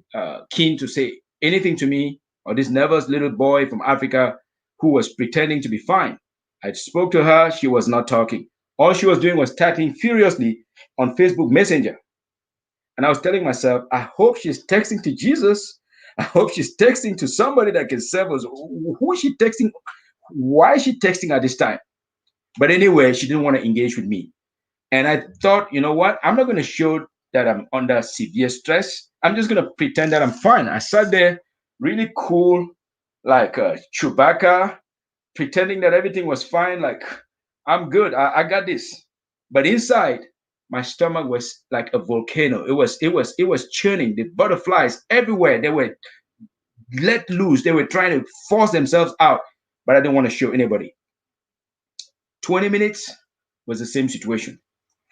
keen to say anything to me or this nervous little boy from Africa who was pretending to be fine. I spoke to her. She was not talking. All she was doing was typing furiously on Facebook Messenger. And I was telling myself, I hope she's texting to Jesus. I hope she's texting to somebody that can serve us. Who is she texting? Why is she texting at this time? But anyway, she didn't want to engage with me. And I thought, you know what? I'm not going to show that I'm under severe stress. I'm just gonna pretend that I'm fine. I sat there really cool, like Chewbacca, pretending that everything was fine, like I'm good, I got this. But inside, my stomach was like a volcano. It was churning. The butterflies everywhere. They were let loose. They were trying to force themselves out, but I didn't want to show anybody. 20 minutes was the same situation.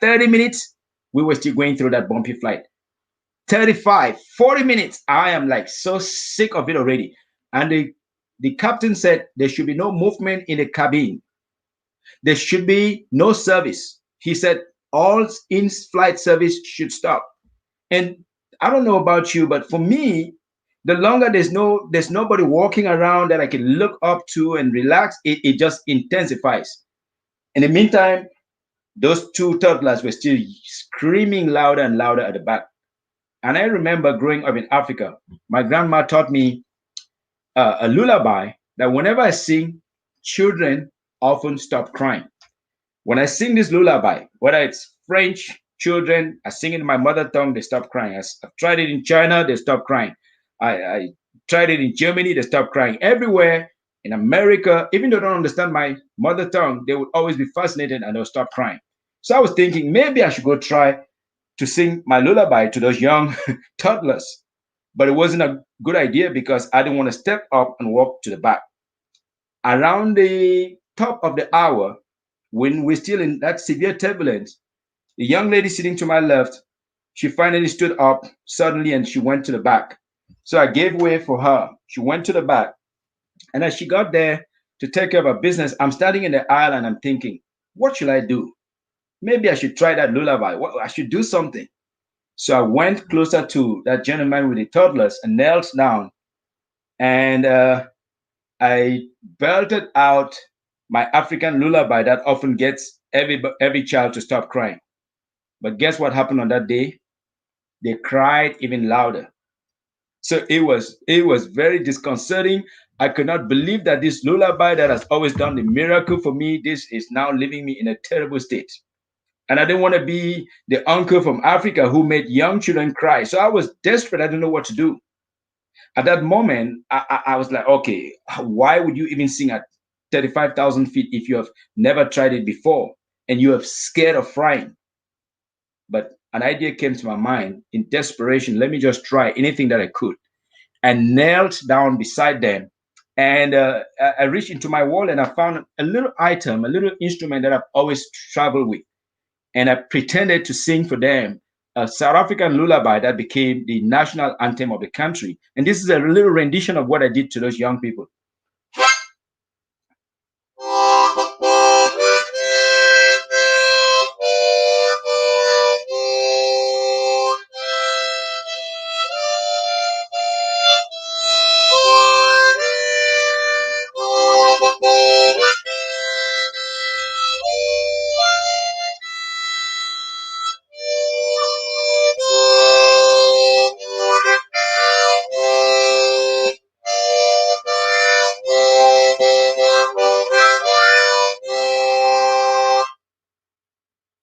30 minutes, we were still going through that bumpy flight. 35, 40 minutes, I am like so sick of it already. And the captain said there should be no movement in the cabin. There should be no service. He said all in-flight service should stop. And I don't know about you, but for me, the longer there's nobody walking around that I can look up to and relax, it just intensifies. In the meantime, those two toddlers were still screaming louder and louder at the back. And I remember growing up in Africa, my grandma taught me a lullaby that whenever I sing, children often stop crying. When I sing this lullaby, whether it's French children, I sing it in my mother tongue, they stop crying. I've tried it in China, they stop crying. I tried it in Germany, they stop crying. Everywhere in America, even though they don't understand my mother tongue, they would always be fascinated and they'll stop crying. So I was thinking maybe I should go try to sing my lullaby to those young toddlers. But it wasn't a good idea because I didn't want to step up and walk to the back. Around the top of the hour, when we're still in that severe turbulence, the young lady sitting to my left, she finally stood up suddenly and she went to the back. So I gave way for her. She went to the back. And as she got there to take care of her business, I'm standing in the aisle and I'm thinking, what should I do? Maybe I should try that lullaby. I should do something. So I went closer to that gentleman with the toddlers and knelt down and I belted out my African lullaby that often gets every child to stop crying. But guess what happened on that day? They cried even louder. So it was very disconcerting. I could not believe that this lullaby that has always done the miracle for me, this is now leaving me in a terrible state. And I didn't want to be the uncle from Africa who made young children cry. So I was desperate. I didn't know what to do. At that moment, I was like, okay, why would you even sing at 35,000 feet if you have never tried it before and you are scared of flying? But an idea came to my mind in desperation. Let me just try anything that I could. And knelt down beside them. And I reached into my wallet and I found a little item, a little instrument that I've always traveled with. And I pretended to sing for them a South African lullaby that became the national anthem of the country. And this is a little rendition of what I did to those young people.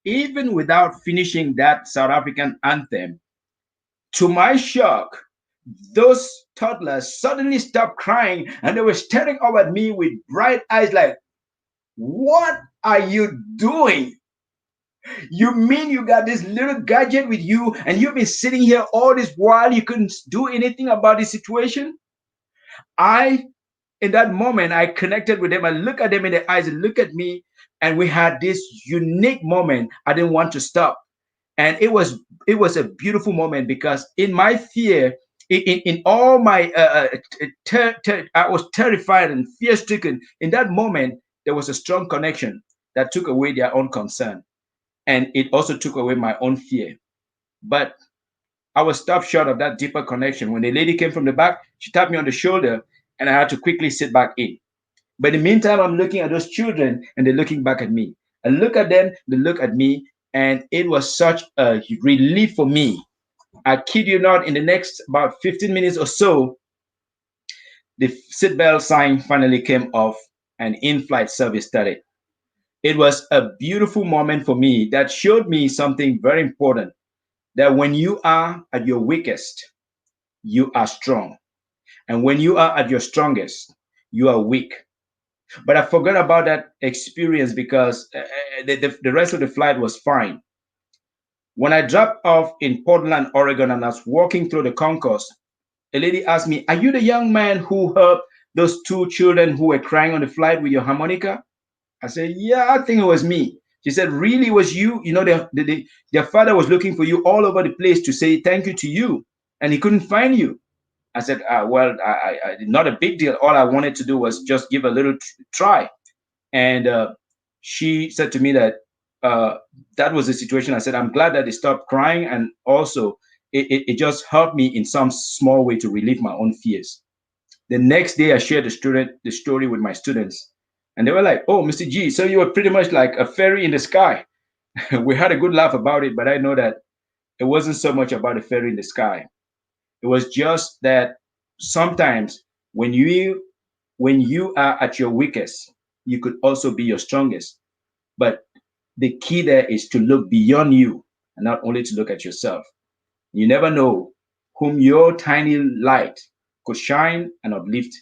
Even without finishing that South African anthem, to my shock, those toddlers suddenly stopped crying and they were staring up at me with bright eyes like, what are you doing? You mean you got this little gadget with you and you've been sitting here all this while you couldn't do anything about the situation? I, in that moment, I connected with them. I look at them in the eyes and look at me, and we had this unique moment. I didn't want to stop. And it was a beautiful moment because in my fear, in all my I was terrified and fear stricken. In that moment, there was a strong connection that took away their own concern, and it also took away my own fear. But I was stopped short of that deeper connection when the lady came from the back. She tapped me on the shoulder, and I had to quickly sit back in. But in the meantime, I'm looking at those children, and they're looking back at me. I look at them, they look at me, and it was such a relief for me. I kid you not, in the next about 15 minutes or so, the seatbelt sign finally came off and in-flight service started. It was a beautiful moment for me that showed me something very important, that when you are at your weakest, you are strong. And when you are at your strongest, you are weak. But I forgot about that experience because the rest of the flight was fine. When I dropped off in Portland, Oregon, and I was walking through the concourse, a lady asked me, "Are you the young man who helped those two children who were crying on the flight with your harmonica?" I said, "Yeah, I think it was me." She said, "Really, it was you? You know, their father was looking for you all over the place to say thank you to you, and he couldn't find you." I said, "Well, not a big deal. All I wanted to do was just give a little try." And she said to me that that was the situation. I said, "I'm glad that they stopped crying, and also it just helped me in some small way to relieve my own fears." The next day, I shared the story with my students, and they were like, "Oh, Mr. G, so you were pretty much like a fairy in the sky." We had a good laugh about it, but I know that it wasn't so much about a fairy in the sky. It was just that sometimes when you are at your weakest, you could also be your strongest. But the key there is to look beyond you and not only to look at yourself. You never know whom your tiny light could shine and uplift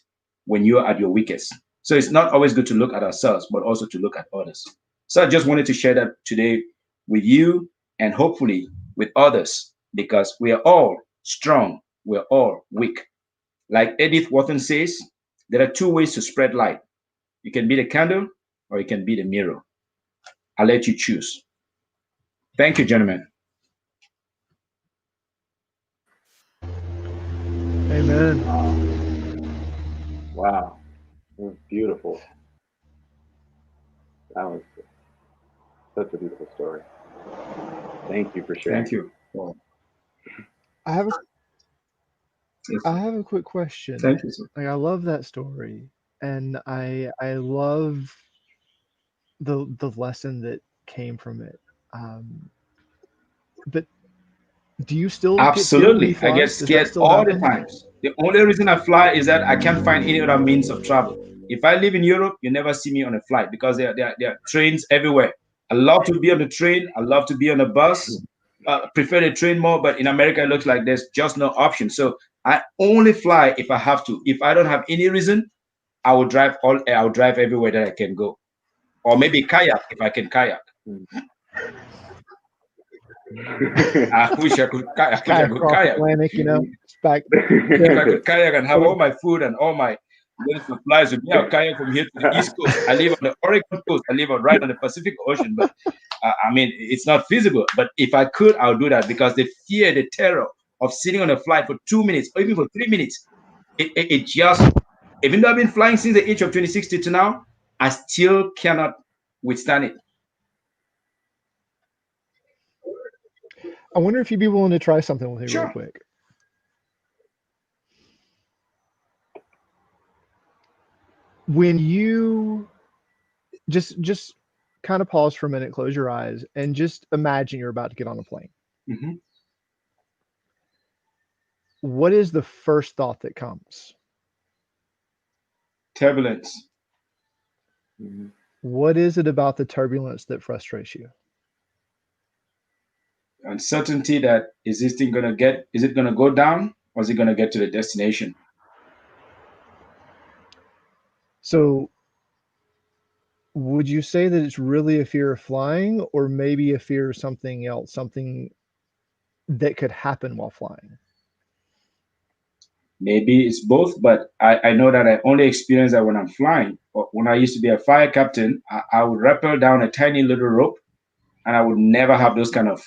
when you're at your weakest. So it's not always good to look at ourselves, but also to look at others. So I just wanted to share that today with you and hopefully with others because we are all strong, we're all weak. Like Edith Wharton says, there are two ways to spread light. You can be the candle or you can be the mirror. I'll let you choose. Thank you, gentlemen. Amen. Wow. It was beautiful. That was such a beautiful story. Thank you for sharing. Thank you. Well, I have a yes, I have a quick question. thank you, sir. Like, I love that story, and I love the lesson that came from it. But do you still get scared when you Absolutely. I fly? get Does that scared still all the happen? times. The only reason I fly is that I can't find any other means of travel. If I live in Europe, you never see me on a flight because there are trains everywhere. I love to be on the train. I love to be on a bus. Prefer the train more, but in America, it looks like there's just no option. So I only fly if I have to. If I don't have any reason, I will drive everywhere that I can go, or maybe kayak if I can kayak. I wish I could kayak. I wish I Kayak could across kayak. Atlantic, it's back. If Yeah. I could kayak and have all my food and all my little supplies with me, I'll kayak from here to the East Coast. I live on the Oregon coast. I live right on the Pacific Ocean, but I mean, it's not feasible. But if I could, I'll do that because the fear, the terror of sitting on a flight for 2 minutes or even for 3 minutes, it just, even though I've been flying since the age of 26 to now, I still cannot withstand it. I wonder if you'd be willing to try something with me real Sure. quick. When you just kind of pause for a minute, close your eyes, and just imagine you're about to get on a plane. Mhm. What is the first thought that comes? Turbulence. What is it about the turbulence that frustrates you? Uncertainty that is this thing is it gonna go down or is it gonna get to the destination? So, would you say that it's really a fear of flying, or maybe a fear of something else, something that could happen while flying? Maybe it's both, but I know that I only experience that when I'm flying. But when I used to be a fire captain, I would rappel down a tiny little rope, and I would never have those kind of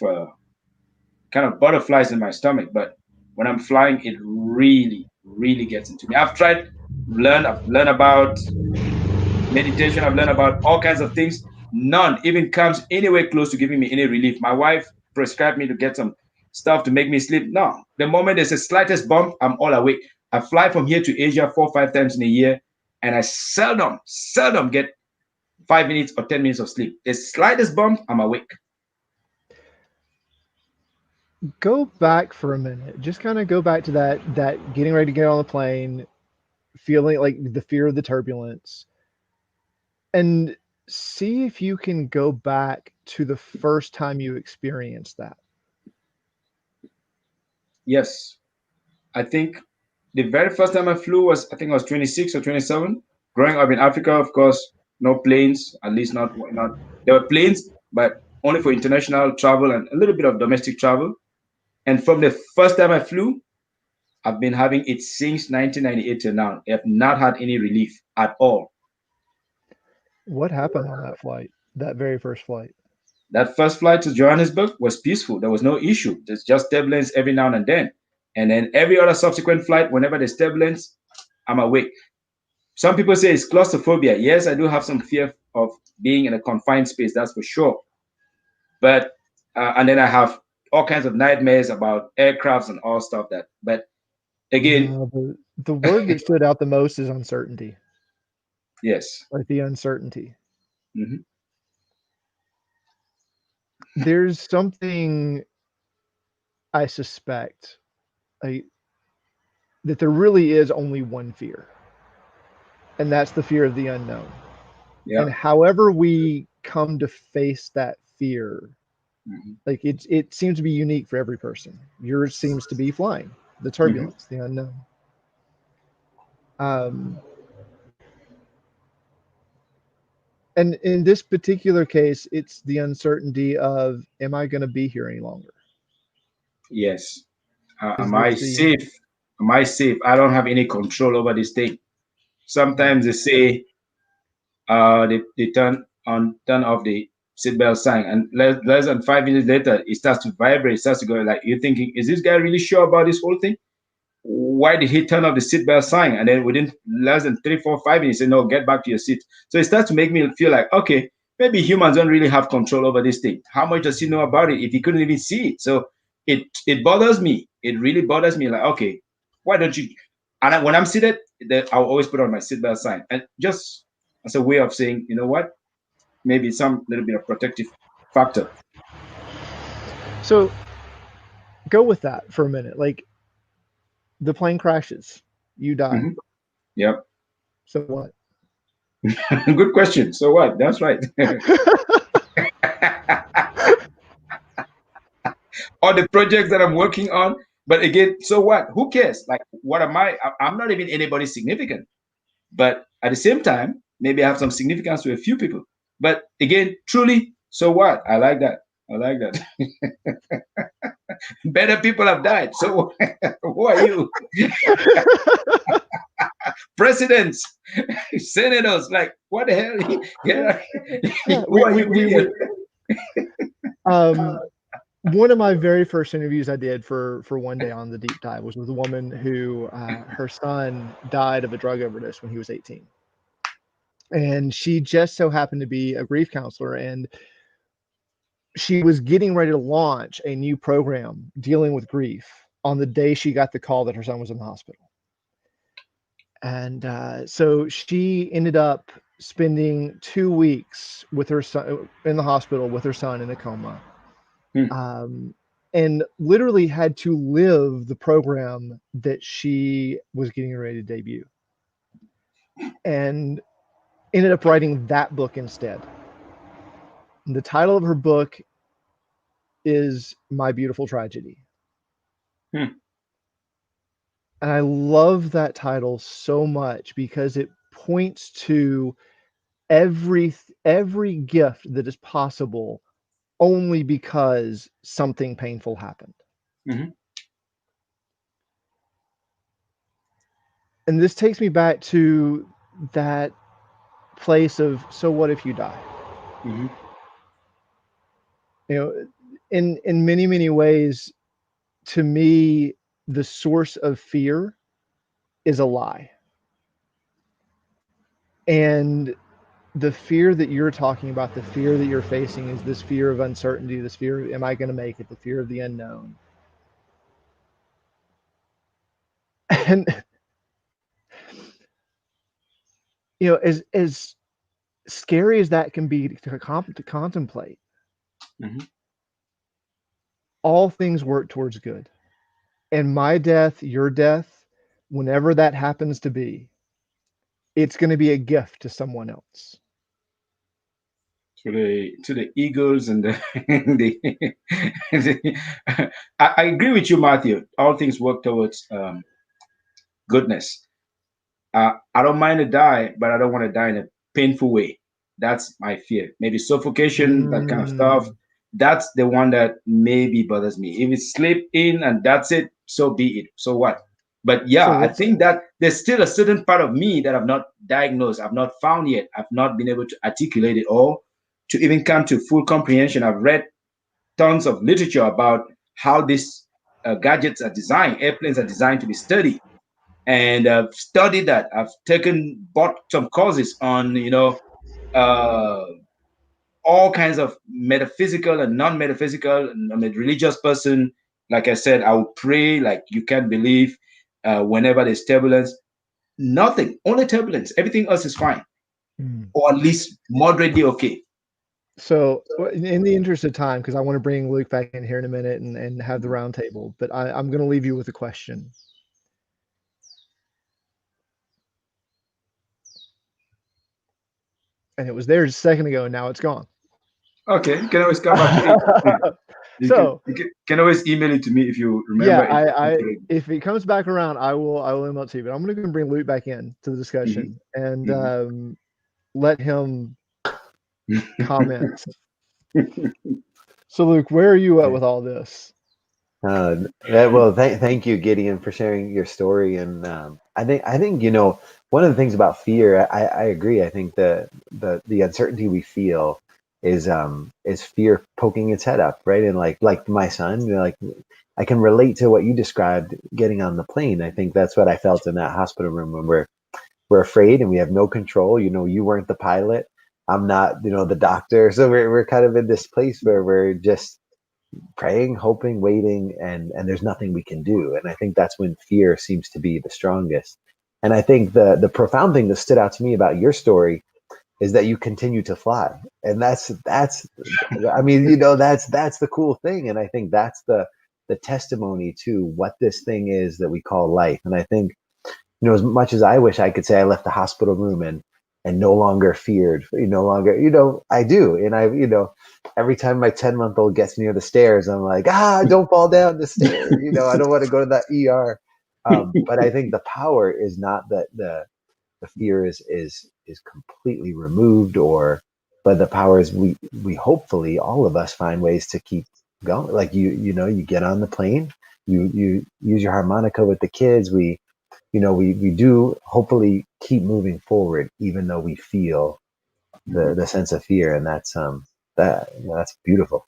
butterflies in my stomach. But when I'm flying, it really, really gets into me. I've learned about meditation. I've learned about all kinds of things. None even comes anywhere close to giving me any relief. My wife prescribed me to get some stuff to make me sleep. No, the moment there's the slightest bump, I'm all awake. I fly from here to Asia 4 or 5 times in a year, and I seldom get 5 minutes or 10 minutes of sleep. The slightest bump, I'm awake. Go back for a minute. Just kind of go back to that getting ready to get on the plane, feeling like the fear of the turbulence, and see if you can go back to the first time you experienced that. Yes. I think the very first time I flew was, I think I was 26 or 27. Growing up in Africa, of course, no planes, at least not. There were planes, but only for international travel and a little bit of domestic travel. And from the first time I flew, I've been having it since 1998 till now. I have not had any relief at all. What happened on that flight? That very first flight? That first flight to Johannesburg was peaceful. There was no issue. There's just turbulence every now and then. And then every other subsequent flight, whenever there's turbulence, I'm awake. Some people say it's claustrophobia. Yes, I do have some fear of being in a confined space, that's for sure. But, and then I have all kinds of nightmares about aircrafts and all stuff that, but again, No, the word that stood out the most is uncertainty, yes. like the uncertainty. Mhm. There's something I suspect I, that there really is only one fear, and that's the fear of the unknown. Yeah. And however we come to face that fear, Mhm. like it seems to be unique for every person. Yours seems to be flying, the Mhm. turbulence, the unknown. And in this particular case, it's the uncertainty of, am I going to be here any longer? Yes. Is Am I this the safe? Am I safe? I don't have any control over this thing. Sometimes they say they turn off the seatbelt sign, and less than 5 minutes later, it starts to vibrate. It starts to go like you're thinking, is this guy really sure about this whole thing? Why did he turn off the seatbelt sign? And then within less than 3, 4, 5 minutes, he said, no, get back to your seat. So it starts to make me feel like, okay, maybe humans don't really have control over this thing. How much does he know about it if he couldn't even see it? So it bothers me. It really bothers me. Like, okay, why don't you? And when I'm seated, I'll always put on my seatbelt sign, and just as a way of saying, you know what, maybe some little bit of protective factor. So go with that for a minute. Like the plane crashes, you die. Hmm. Yep. So what? Good question. So what? That's right. Or the projects that I'm working on. But again, so what? Who cares? Like, what am I? I'm not even anybody significant. But at the same time, maybe I have some significance to a few people. But again, truly, so what? I like that. I like that. Better people have died. So who are you? Presidents, senators, like what the hell? Yeah. Yeah, Who are you, Gideon? one of my very first interviews I did for One Day on the Deep Dive was with a woman who her son died of a drug overdose when he was 18, and she just so happened to be a grief counselor, and she was getting ready to launch a new program dealing with grief on the day she got the call that her son was in the hospital. And so she ended up spending 2 weeks with her son in the hospital with her son in a coma, and literally had to live the program that she was getting ready to debut, and ended up writing that book instead. The title of her book is My Beautiful Tragedy. Hmm. And I love that title so much because it points to every gift that is possible only because something painful happened. Mm-hmm. And this takes me back to that place of, so what if you die? Mm-hmm. You know, in many ways, to me, the source of fear is a lie. And the fear that you're talking about, the fear that you're facing, is this fear of uncertainty, this fear of, am I going to make it, the fear of the unknown. And as scary as that can be to contemplate, Mm-hmm. all things work towards good. And my death, your death, whenever that happens to be, it's going to be a gift to someone else. to the eagles and I agree with you, Matthew. All things work towards goodness. I don't mind to die, but I don't want to die in a painful way. That's my fear. Maybe suffocation, that kind of stuff. Mm. That's the one that maybe bothers me. If it slip in and that's it, so be it. So what? But So yeah, I let's think that there's still a certain part of me that I've not diagnosed, I've not found yet, I've not been able to articulate it all to even come to full comprehension. I've read tons of literature about how these gadgets are designed, airplanes are designed to be studied, and I've studied that. I've bought some courses on, uh, all kinds of metaphysical and non-metaphysical. I'm a religious person. Like I said, I will pray like you can't believe. Whenever there's turbulence, nothing, only turbulence. Everything else is fine, mm. or at least moderately okay. So in the interest of time, because I want to bring Luke back in here in a minute and have the round table, but I'm going to leave you with a question. And it was there just a second ago, and now it's gone. Okay, you can always come back to it. So You can always email it to me if you yeah, remember. if it comes back around, I will email it to you. But I'm going to bring Luke back in to the discussion and let him comment. So Luke, where are you at with all this? Well, thank you, Gideon, for sharing your story. And I think one of the things about fear, I agree. I think the uncertainty we feel is fear poking its head up, right? And like my son, like I can relate to what you described getting on the plane. I think that's what I felt in that hospital room when we're afraid and we have no control. You weren't the pilot. I'm not, the doctor. So we're kind of in this place where we're just praying, hoping, waiting, and there's nothing we can do. And I think that's when fear seems to be the strongest. And I think the profound thing that stood out to me about your story is that you continue to fly. And that's I mean, that's the cool thing. And I think that's the testimony to what this thing is that we call life. And I think, as much as I wish I could say I left the hospital room and no longer feared, no longer, I do. And every time my 10-month-old gets near the stairs, I'm like, don't fall down the stairs. I don't want to go to that ER. But I think the power is not that the fear is completely removed, but the power is we hopefully all of us find ways to keep going. Like you get on the plane, you use your harmonica with the kids. We do hopefully keep moving forward, even though we feel the sense of fear, and that's that's beautiful.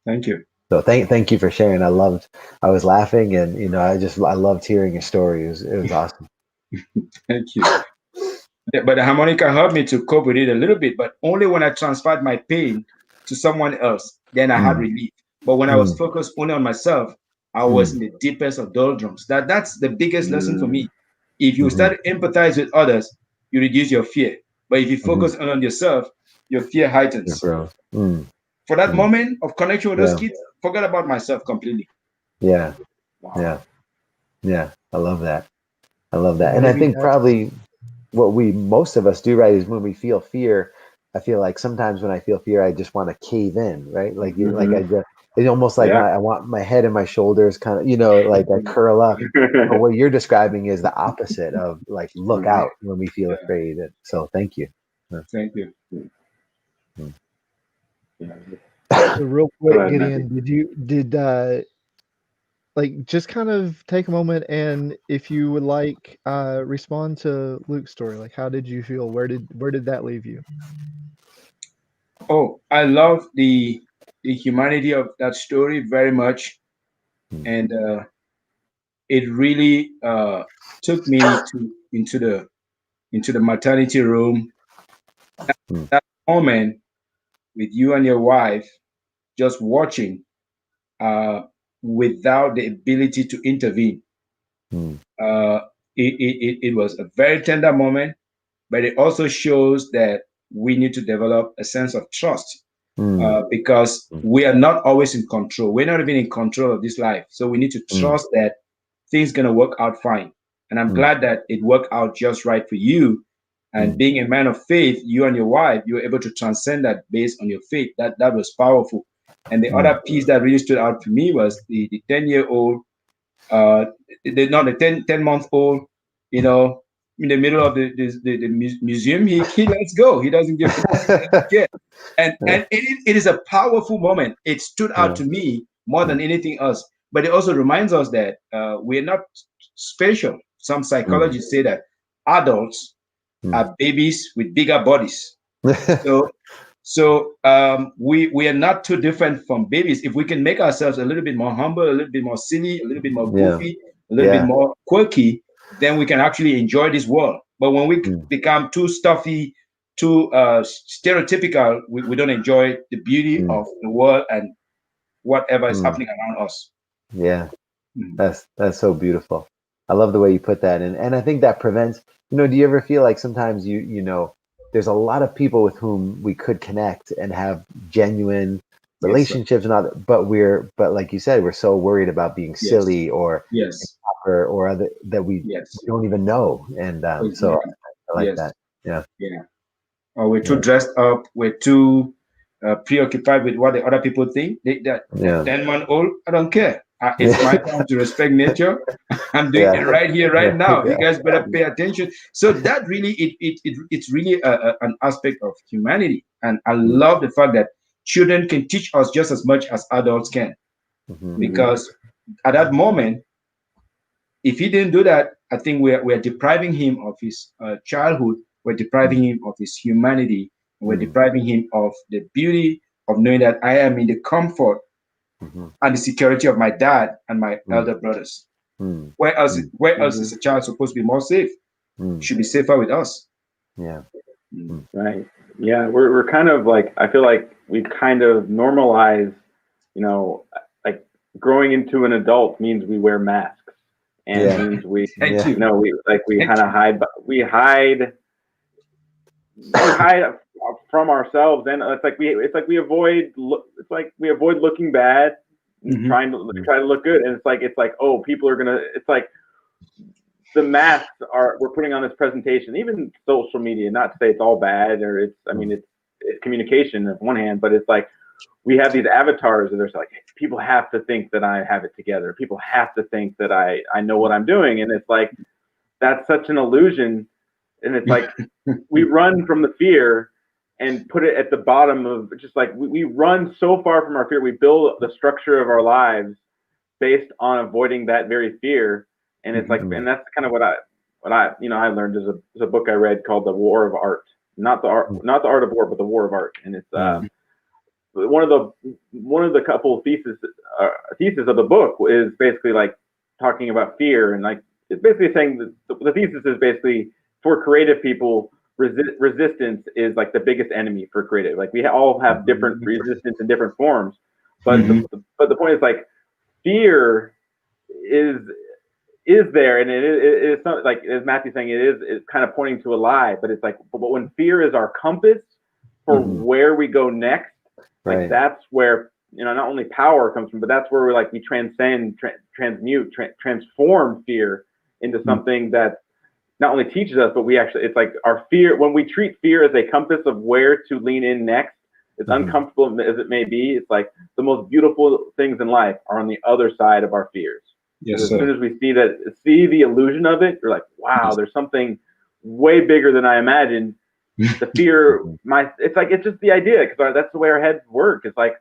Thank you. So thank you for sharing. I was laughing, and I loved hearing your story. It was awesome. Thank you. But the harmonica helped me to cope with it a little bit, but only when I transferred my pain to someone else, then I had relief. But when I was focused only on myself, I was in the deepest of doldrums. That's the biggest lesson for me. If you start to empathize with others, you reduce your fear. But if you focus only on yourself, your fear heightens. For that moment of connection with those kids, forget about myself completely. Yeah. Wow. Yeah. I love that. And I think probably what most of us do, right, is when we feel fear, I feel like sometimes when I feel fear, I just want to cave in, right? Like it's almost like I want my head and my shoulders kind of, like I curl up. But what you're describing is the opposite of like look out when we feel afraid. And so thank you. Thank you. So real quick, Gideon, like just kind of take a moment and if you would like respond to Luke's story, like how did you feel? Where did that leave you? Oh, I love the humanity of that story very much, and it really took me into the maternity room. That moment with you and your wife just watching without the ability to intervene. Uh, it was a very tender moment, but it also shows that we need to develop a sense of trust because we are not always in control. We're not even in control of this life. So we need to trust that things going to work out fine. And I'm glad that it worked out just right for you. And being a man of faith, you and your wife, you were able to transcend that based on your faith. That was powerful. And the other piece that really stood out for me was the 10-year-old, not the 10-month old, you know, in the middle of the museum. He lets go. He doesn't give. Yeah. And it is a powerful moment. It stood out to me more than anything else. But it also reminds us that we're not special. Some psychologists say that adults are babies with bigger bodies. So we are not too different from babies. If we can make ourselves a little bit more humble, a little bit more silly, a little bit more goofy, a little bit more quirky, then we can actually enjoy this world. But when we become too stuffy, too stereotypical, we don't enjoy the beauty of the world and whatever is happening around us. Yeah, that's so beautiful. I love the way you put that, and I think that prevents. Do you ever feel like sometimes you know there's a lot of people with whom we could connect and have genuine relationships and all that, but like you said, we're so worried about being silly or or other that we don't even know, and so I like that. Yeah. Or we're too dressed up. We're too preoccupied with what the other people think. That 10-month-old, I don't care. It's my time to respect nature. I'm doing it right here, right now. You guys better pay attention. So that really, it's really an aspect of humanity. And I love the fact that children can teach us just as much as adults can. Because at that moment, if he didn't do that, I think we're depriving him of his childhood. We're depriving him of his humanity. We're depriving him of the beauty of knowing that I am in the comfort and the security of my dad and my elder brothers. Where else is a child supposed to be more safe? Should be safer with us. Yeah. Right. Yeah. We're kind of like, I feel like we've kind of normalized, like growing into an adult means we wear masks. And means we kind of hide from ourselves, and it's like we avoid looking bad and try to look good, and it's like oh, people are gonna, it's like the masks we're putting on this presentation, even social media, not to say it's all bad, or it's communication on one hand, but it's like we have these avatars and there's like people have to think that I have it together. People have to think that I know what I'm doing. And it's like, that's such an illusion. And it's like, we run from the fear and put it at the bottom of just like, we run so far from our fear. We build the structure of our lives based on avoiding that very fear. And it's like, and that's kind of what I learned is a book I read called The War of Art, not the art of war, but the War of Art. And it's, one of the couple thesis of the book is basically like talking about fear, and like it's basically saying that the thesis is basically for creative people, resistance is like the biggest enemy for creative. Like we all have different resistance in different forms, but the point is like fear is there, and it's not like, as Matthew's saying, it's kind of pointing to a lie, but it's like, but when fear is our compass for where we go next. Like that's where not only power comes from, but that's where we transcend, transform fear into something that not only teaches us, but we actually, it's like our fear, when we treat fear as a compass of where to lean in next, as uncomfortable as it may be, it's like the most beautiful things in life are on the other side of our fears. Yes, as soon as we see the illusion of it, you're like, wow, there's something way bigger than I imagined. The fear, it's just the idea, because that's the way our heads work. It's like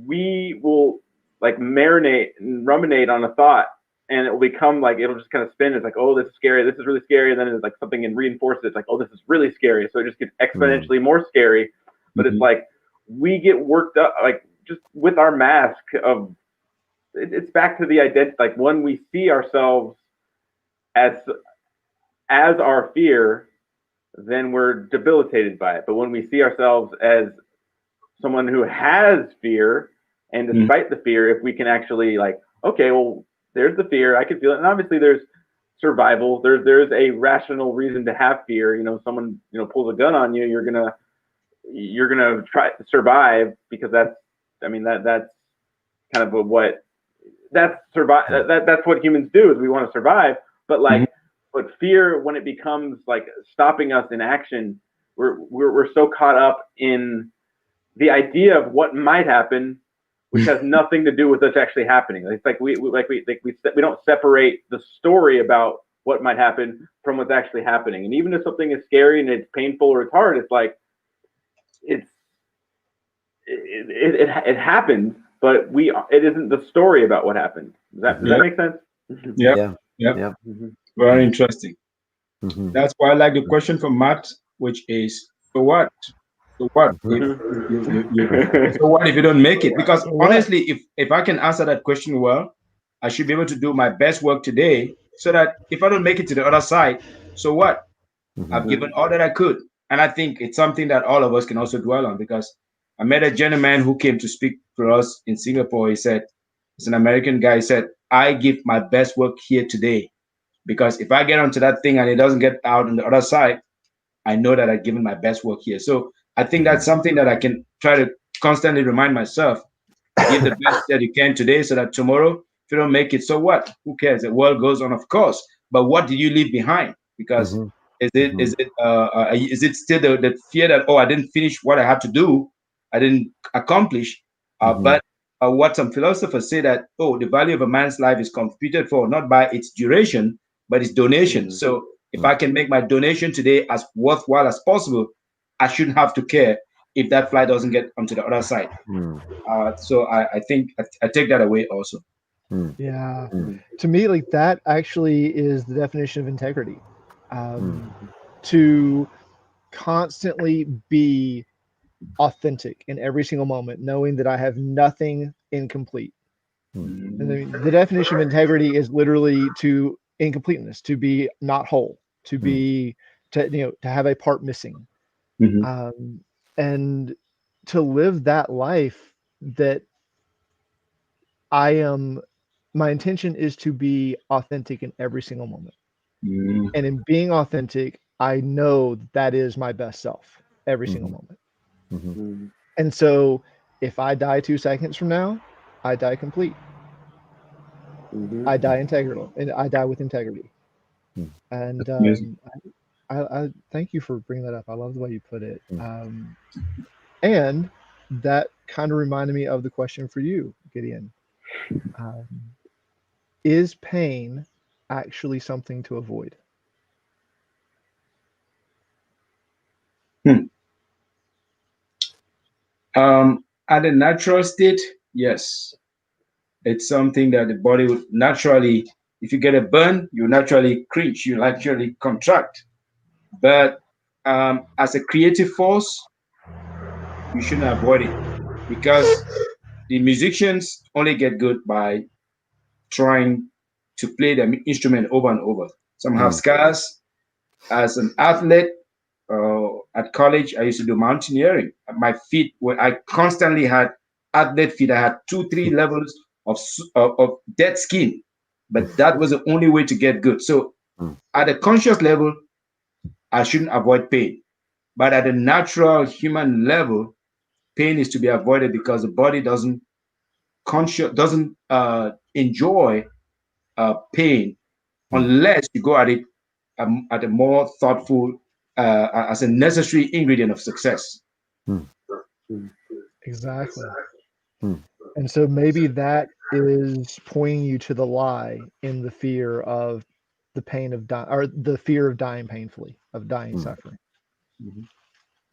we will like marinate and ruminate on a thought, and it will become like, it'll just kind of spin. It's like, oh, this is scary. This is really scary. And then it's like something and reinforces it. It's like, oh, this is really scary. So it just gets exponentially more scary. But it's like we get worked up, like just with our mask of. It's back to the identity. Like when we see ourselves as our fear, then we're debilitated by it. But when we see ourselves as someone who has fear, and despite the fear, if we can actually like, okay, well, there's the fear, I can feel it. And obviously there's survival. There's a rational reason to have fear. Someone, pulls a gun on you, you're gonna try to survive, because that's kind of that's what humans do, is we want to survive. But like, But fear, when it becomes like stopping us in action, we're so caught up in the idea of what might happen, which has nothing to do with us actually happening. It's like we don't separate the story about what might happen from what's actually happening. And even if something is scary and it's painful or it's hard, it's like it happened, but it isn't the story about what happened. Does that make sense? Yeah. Very interesting. That's why I like the question from Matt, which is, so what? So what so what if you don't make it? Because honestly, if I can answer that question well, I should be able to do my best work today, so that if I don't make it to the other side, so what? I've given all that I could. And I think it's something that all of us can also dwell on, because I met a gentleman who came to speak for us in Singapore. He said, it's an American guy. He said, I give my best work here today, because if I get onto that thing and it doesn't get out on the other side, I know that I've given my best work here. So I think that's something that I can try to constantly remind myself. Give the best that you can today, so that tomorrow, if you don't make it, so what? Who cares? The world goes on, of course. But what did you leave behind? Because is it still the fear that, oh, I didn't finish what I had to do, I didn't accomplish? But what some philosophers say, that, oh, the value of a man's life is computed for not by its duration, but its donation. So if I can make my donation today as worthwhile as possible, I shouldn't have to care if that fly doesn't get onto the other side. So I think I take that away also. Yeah. To me, like, that actually is the definition of integrity. To constantly be authentic in every single moment, knowing that I have nothing incomplete. And the definition of integrity is literally to incompleteness, to be not whole, to be to have a part missing, and to live that life that my intention is to be authentic in every single moment. And in being authentic, I know that is my best self every single moment. And so if I die 2 seconds from now, I die complete. I die integral, and I die with integrity. And I thank you for bringing that up. I love the way you put it. And that kind of reminded me of the question for you, Gideon. Is pain actually something to avoid? At a natural state, yes. It's something that the body would naturally, if you get a burn, you naturally cringe, you naturally contract. But as a creative force, you shouldn't avoid it, because the musicians only get good by trying to play the instrument over and over. Some have scars. As an athlete, at college, I used to do mountaineering. My feet I constantly had athlete feet. I had 2-3 levels of dead skin, but that was the only way to get good. So at a conscious level, I shouldn't avoid pain. But at a natural human level, pain is to be avoided, because the body doesn't enjoy pain unless you go at it at a more thoughtful, as a necessary ingredient of success. Exactly. And so maybe that is pointing you to the lie in the fear of the pain of dying, or the fear of dying painfully, of dying suffering.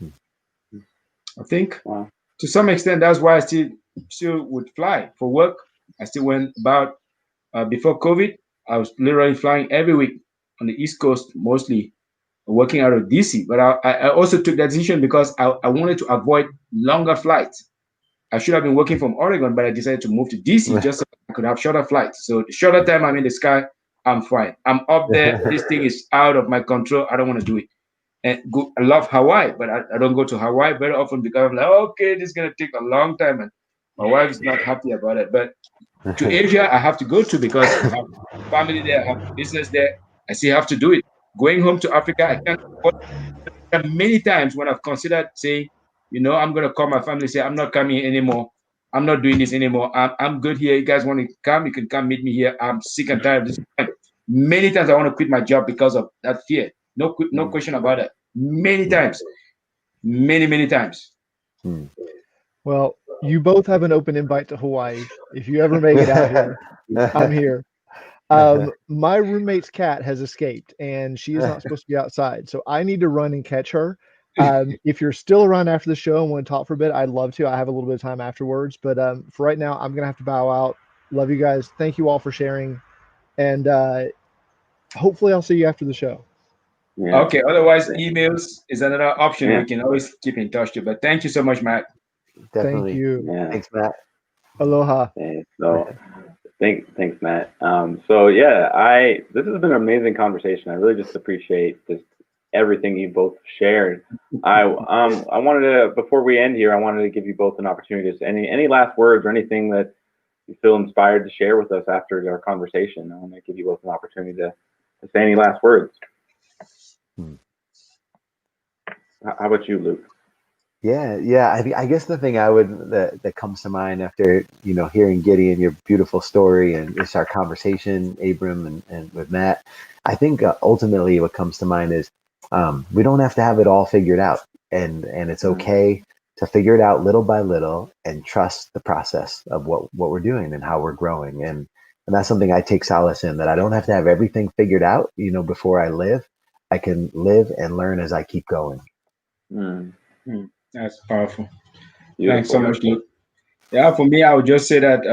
I think to some extent that's why I still would fly for work. I still went about before COVID. I was literally flying every week on the East Coast, mostly working out of DC. But I also took that decision because I wanted to avoid longer flights. I should have been working from Oregon, but I decided to move to DC just so I could have shorter flights. So the shorter time I'm in the sky, I'm fine. I'm up there. This thing is out of my control. I don't want to do it. And I love Hawaii, but I don't go to Hawaii very often, because I'm like, okay, this is going to take a long time. And my wife is not happy about it. But to Asia, I have to go to, because I have family there, I have business there. I still have to do it. Going home to Africa, I can't afford. There are many times when I've considered saying, I'm going to call my family and say, I'm not coming anymore. I'm not doing this anymore. I'm good here. You guys want to come? You can come meet me here. I'm sick and tired of this. Many times I want to quit my job because of that fear. No question about it. Many times, many times. Well, you both have an open invite to Hawaii. If you ever make it out here, I'm here. My roommate's cat has escaped and she is not supposed to be outside. So I need to run and catch her. If you're still around after the show and want to talk for a bit, I'd love to. I have a little bit of time afterwards, but for right now, I'm going to have to bow out. Love you guys. Thank you all for sharing. And hopefully I'll see you after the show. Yeah. Okay. Otherwise, emails is another option. Yeah. We can always keep in touch too. But thank you so much, Matt. Definitely. Thank you. Yeah. Thanks, Matt. Aloha. Okay, so thanks, Matt. So yeah, this has been an amazing conversation. I really just appreciate just everything you both shared. I wanted to, before we end here, I wanted to give you both an opportunity to any last words or anything that you feel inspired to share with us after our conversation. I want to give you both an opportunity to say any last words. How about you, Luke? Yeah. I guess the thing that comes to mind after hearing Gideon, your beautiful story, and just our conversation, Abram and with Matt, I think ultimately what comes to mind is we don't have to have it all figured out, and it's okay to figure it out little by little and trust the process of what we're doing and how we're growing, and that's something I take solace in, that I don't have to have everything figured out, before I live. I can live and learn as I keep going. That's powerful. Beautiful. Thanks so much, Luke. Yeah, for me, I would just say that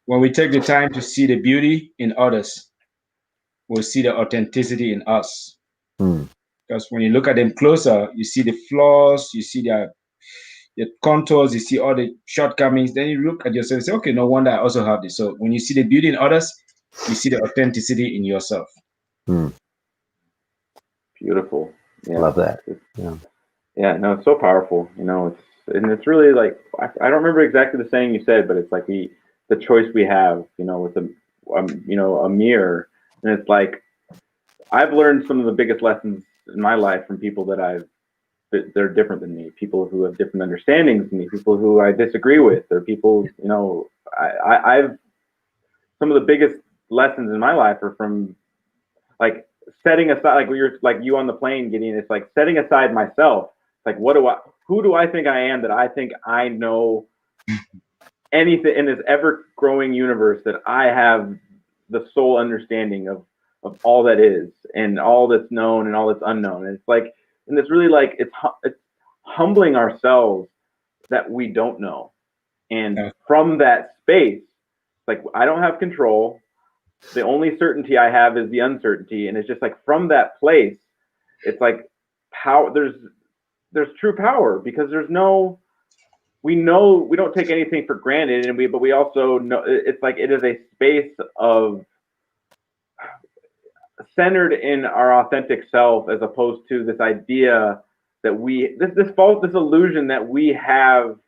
when we take the time to see the beauty in others, we'll see the authenticity in us. Because when you look at them closer, you see the flaws, you see their contours, you see all the shortcomings. Then you look at yourself and say, okay, no wonder I also have this. So when you see the beauty in others, you see the authenticity in yourself. Beautiful. Yeah. Love that. Yeah, no, it's so powerful. It's really like, I don't remember exactly the saying you said, but it's like the choice we have, with a mirror, and it's like I've learned some of the biggest lessons in my life from people that they're different than me, people who have different understandings than me, people who I disagree with, or people, I've some of the biggest lessons in my life are from like setting aside, like you're like you on the plane, Gideon. It's like setting aside myself. Like, who do I think I am that I think I know anything in this ever growing universe, that I have the sole understanding of all that is and all that's known and all that's unknown. And it's like, and it's really like, it's humbling ourselves that we don't know. And from that space, like, I don't have control. The only certainty I have is the uncertainty. And it's just like, from that place, it's like power. There's true power, because we don't take anything for granted, but we also know it's like, it is a space of centered in our authentic self, as opposed to this idea that this illusion that we have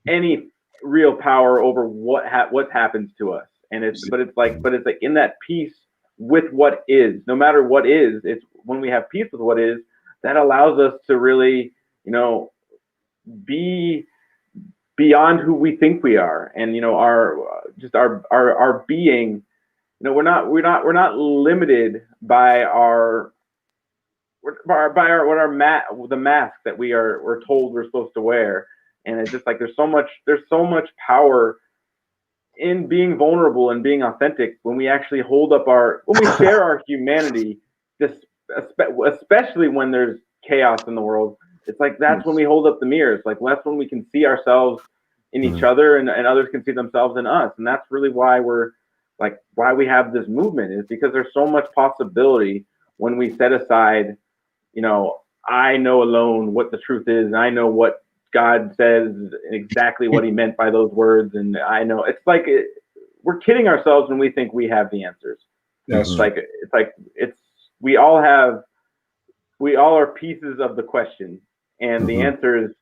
any real power over what happens to us. And it's like in that peace with what is, no matter what is, it's when we have peace with what is, that allows us to really, be beyond who we think we are. And, our being, we're not limited by the mask that we're told we're supposed to wear. And it's just like, there's so much power in being vulnerable and being authentic when we actually when we share our humanity, especially when there's chaos in the world. It's like, that's when we hold up the mirror. It's like, that's when we can see ourselves in each other, and others can see themselves in us. And that's really why why we have this movement, is because there's so much possibility when we set aside, I know alone what the truth is, and I know what God says, exactly what he meant by those words. And I know it's like, we're kidding ourselves when we think we have the answers. It's like we all are pieces of the question, and the answers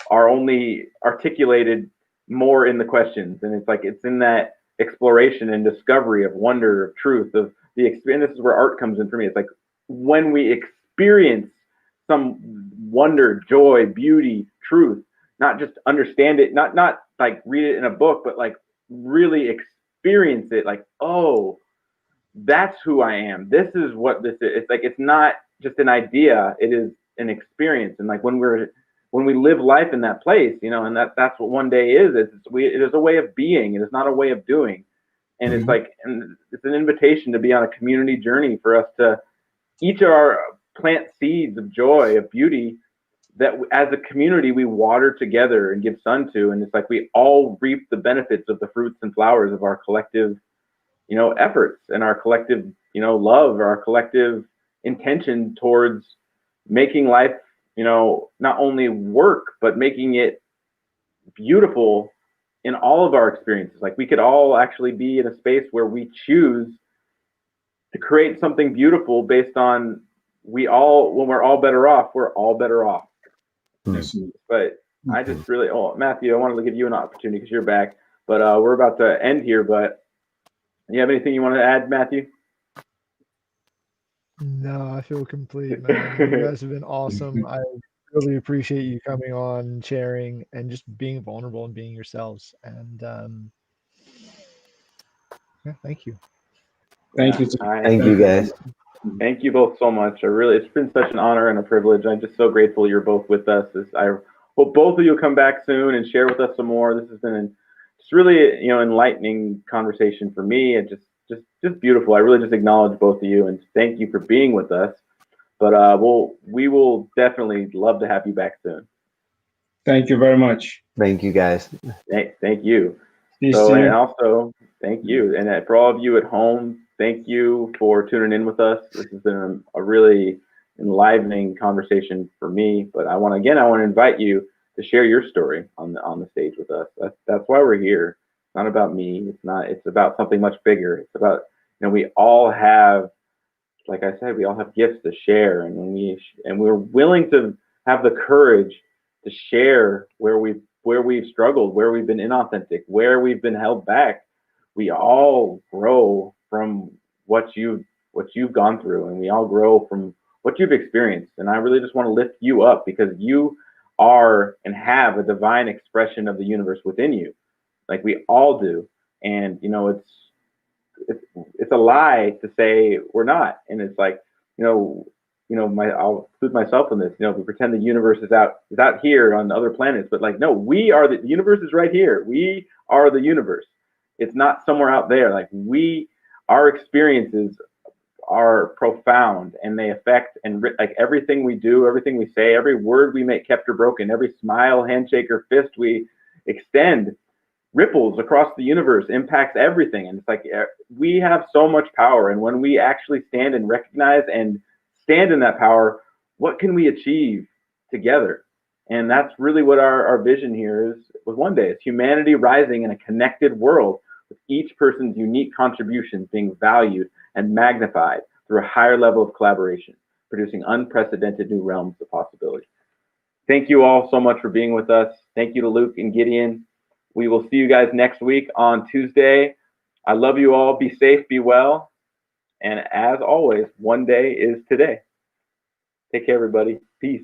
are only articulated more in the questions. And it's like, it's in that exploration and discovery of wonder, of truth, of the experience. This is where art comes in for me. It's like, when we experience some wonder, joy, beauty, truth, not just understand it, not like read it in a book, but like really experience it. Like, oh, that's who I am. This is what this is. It's like, it's not just an idea, it is an experience. And like when we live life in that place, you know, and that's what one day is. It is a way of being. It is not a way of doing. And it's like, and it's an invitation to be on a community journey for us to each of our plant seeds of joy, of beauty, that as a community we water together and give sun to. And it's like we all reap the benefits of the fruits and flowers of our collective, you know, efforts and our collective, you know, love, our collective intention towards making life, you know, not only work, but making it beautiful in all of our experiences. Like we could all actually be in a space where we choose to create something beautiful based on when we're all better off, we're all better off. Yes. But I just really, Matthew, I wanted to give you an opportunity because you're back, but we're about to end here. But you have anything you want to add, Matthew? No, I feel complete, man. You guys have been awesome. I really appreciate you coming on, sharing, and just being vulnerable and being yourselves. And yeah, thank you. Thank you. Thank you, guys. Thank you both so much. It's been such an honor and a privilege. I'm just so grateful you're both with us. I hope both of you will come back soon and share with us some more. This has been just really, you know, enlightening conversation for me, and just beautiful. I really just acknowledge both of you and thank you for being with us. But we will definitely love to have you back soon. Thank you very much. Thank you, guys. Thank you. Peace So, to and you. also thank you, and for all of you at home, thank you for tuning in with us. This has been a really enlivening conversation for me. But I want to invite you to share your story on the stage with us. That's why we're here. It's not about me. It's about something much bigger. It's about, you know, we all have, like I said, we all have gifts to share, and we're willing to have the courage to share where we've struggled, where we've been inauthentic, where we've been held back. We all grow from what you've gone through, and we all grow from what you've experienced. And I really just want to lift you up because you are and have a divine expression of the universe within you, like we all do. And you know, it's a lie to say we're not. And it's like, I'll include myself in this. You know, we pretend the universe is out here on other planets, but like, no, the universe is right here. We are the universe. It's not somewhere out there. Like our experiences are profound, and they affect like everything we do, everything we say, every word we make, kept or broken, every smile, handshake, or fist we extend ripples across the universe, impacts everything. And it's like we have so much power, and when we actually stand and recognize and stand in that power, what can we achieve together? And that's really what our vision here is with One Day. It's humanity rising in a connected world, with each person's unique contributions being valued and magnified through a higher level of collaboration, producing unprecedented new realms of possibility. Thank you all so much for being with us. Thank you to Luke and Gideon. We will see you guys next week on Tuesday. I love you all. Be safe, be well. And as always, one day is today. Take care, everybody. Peace.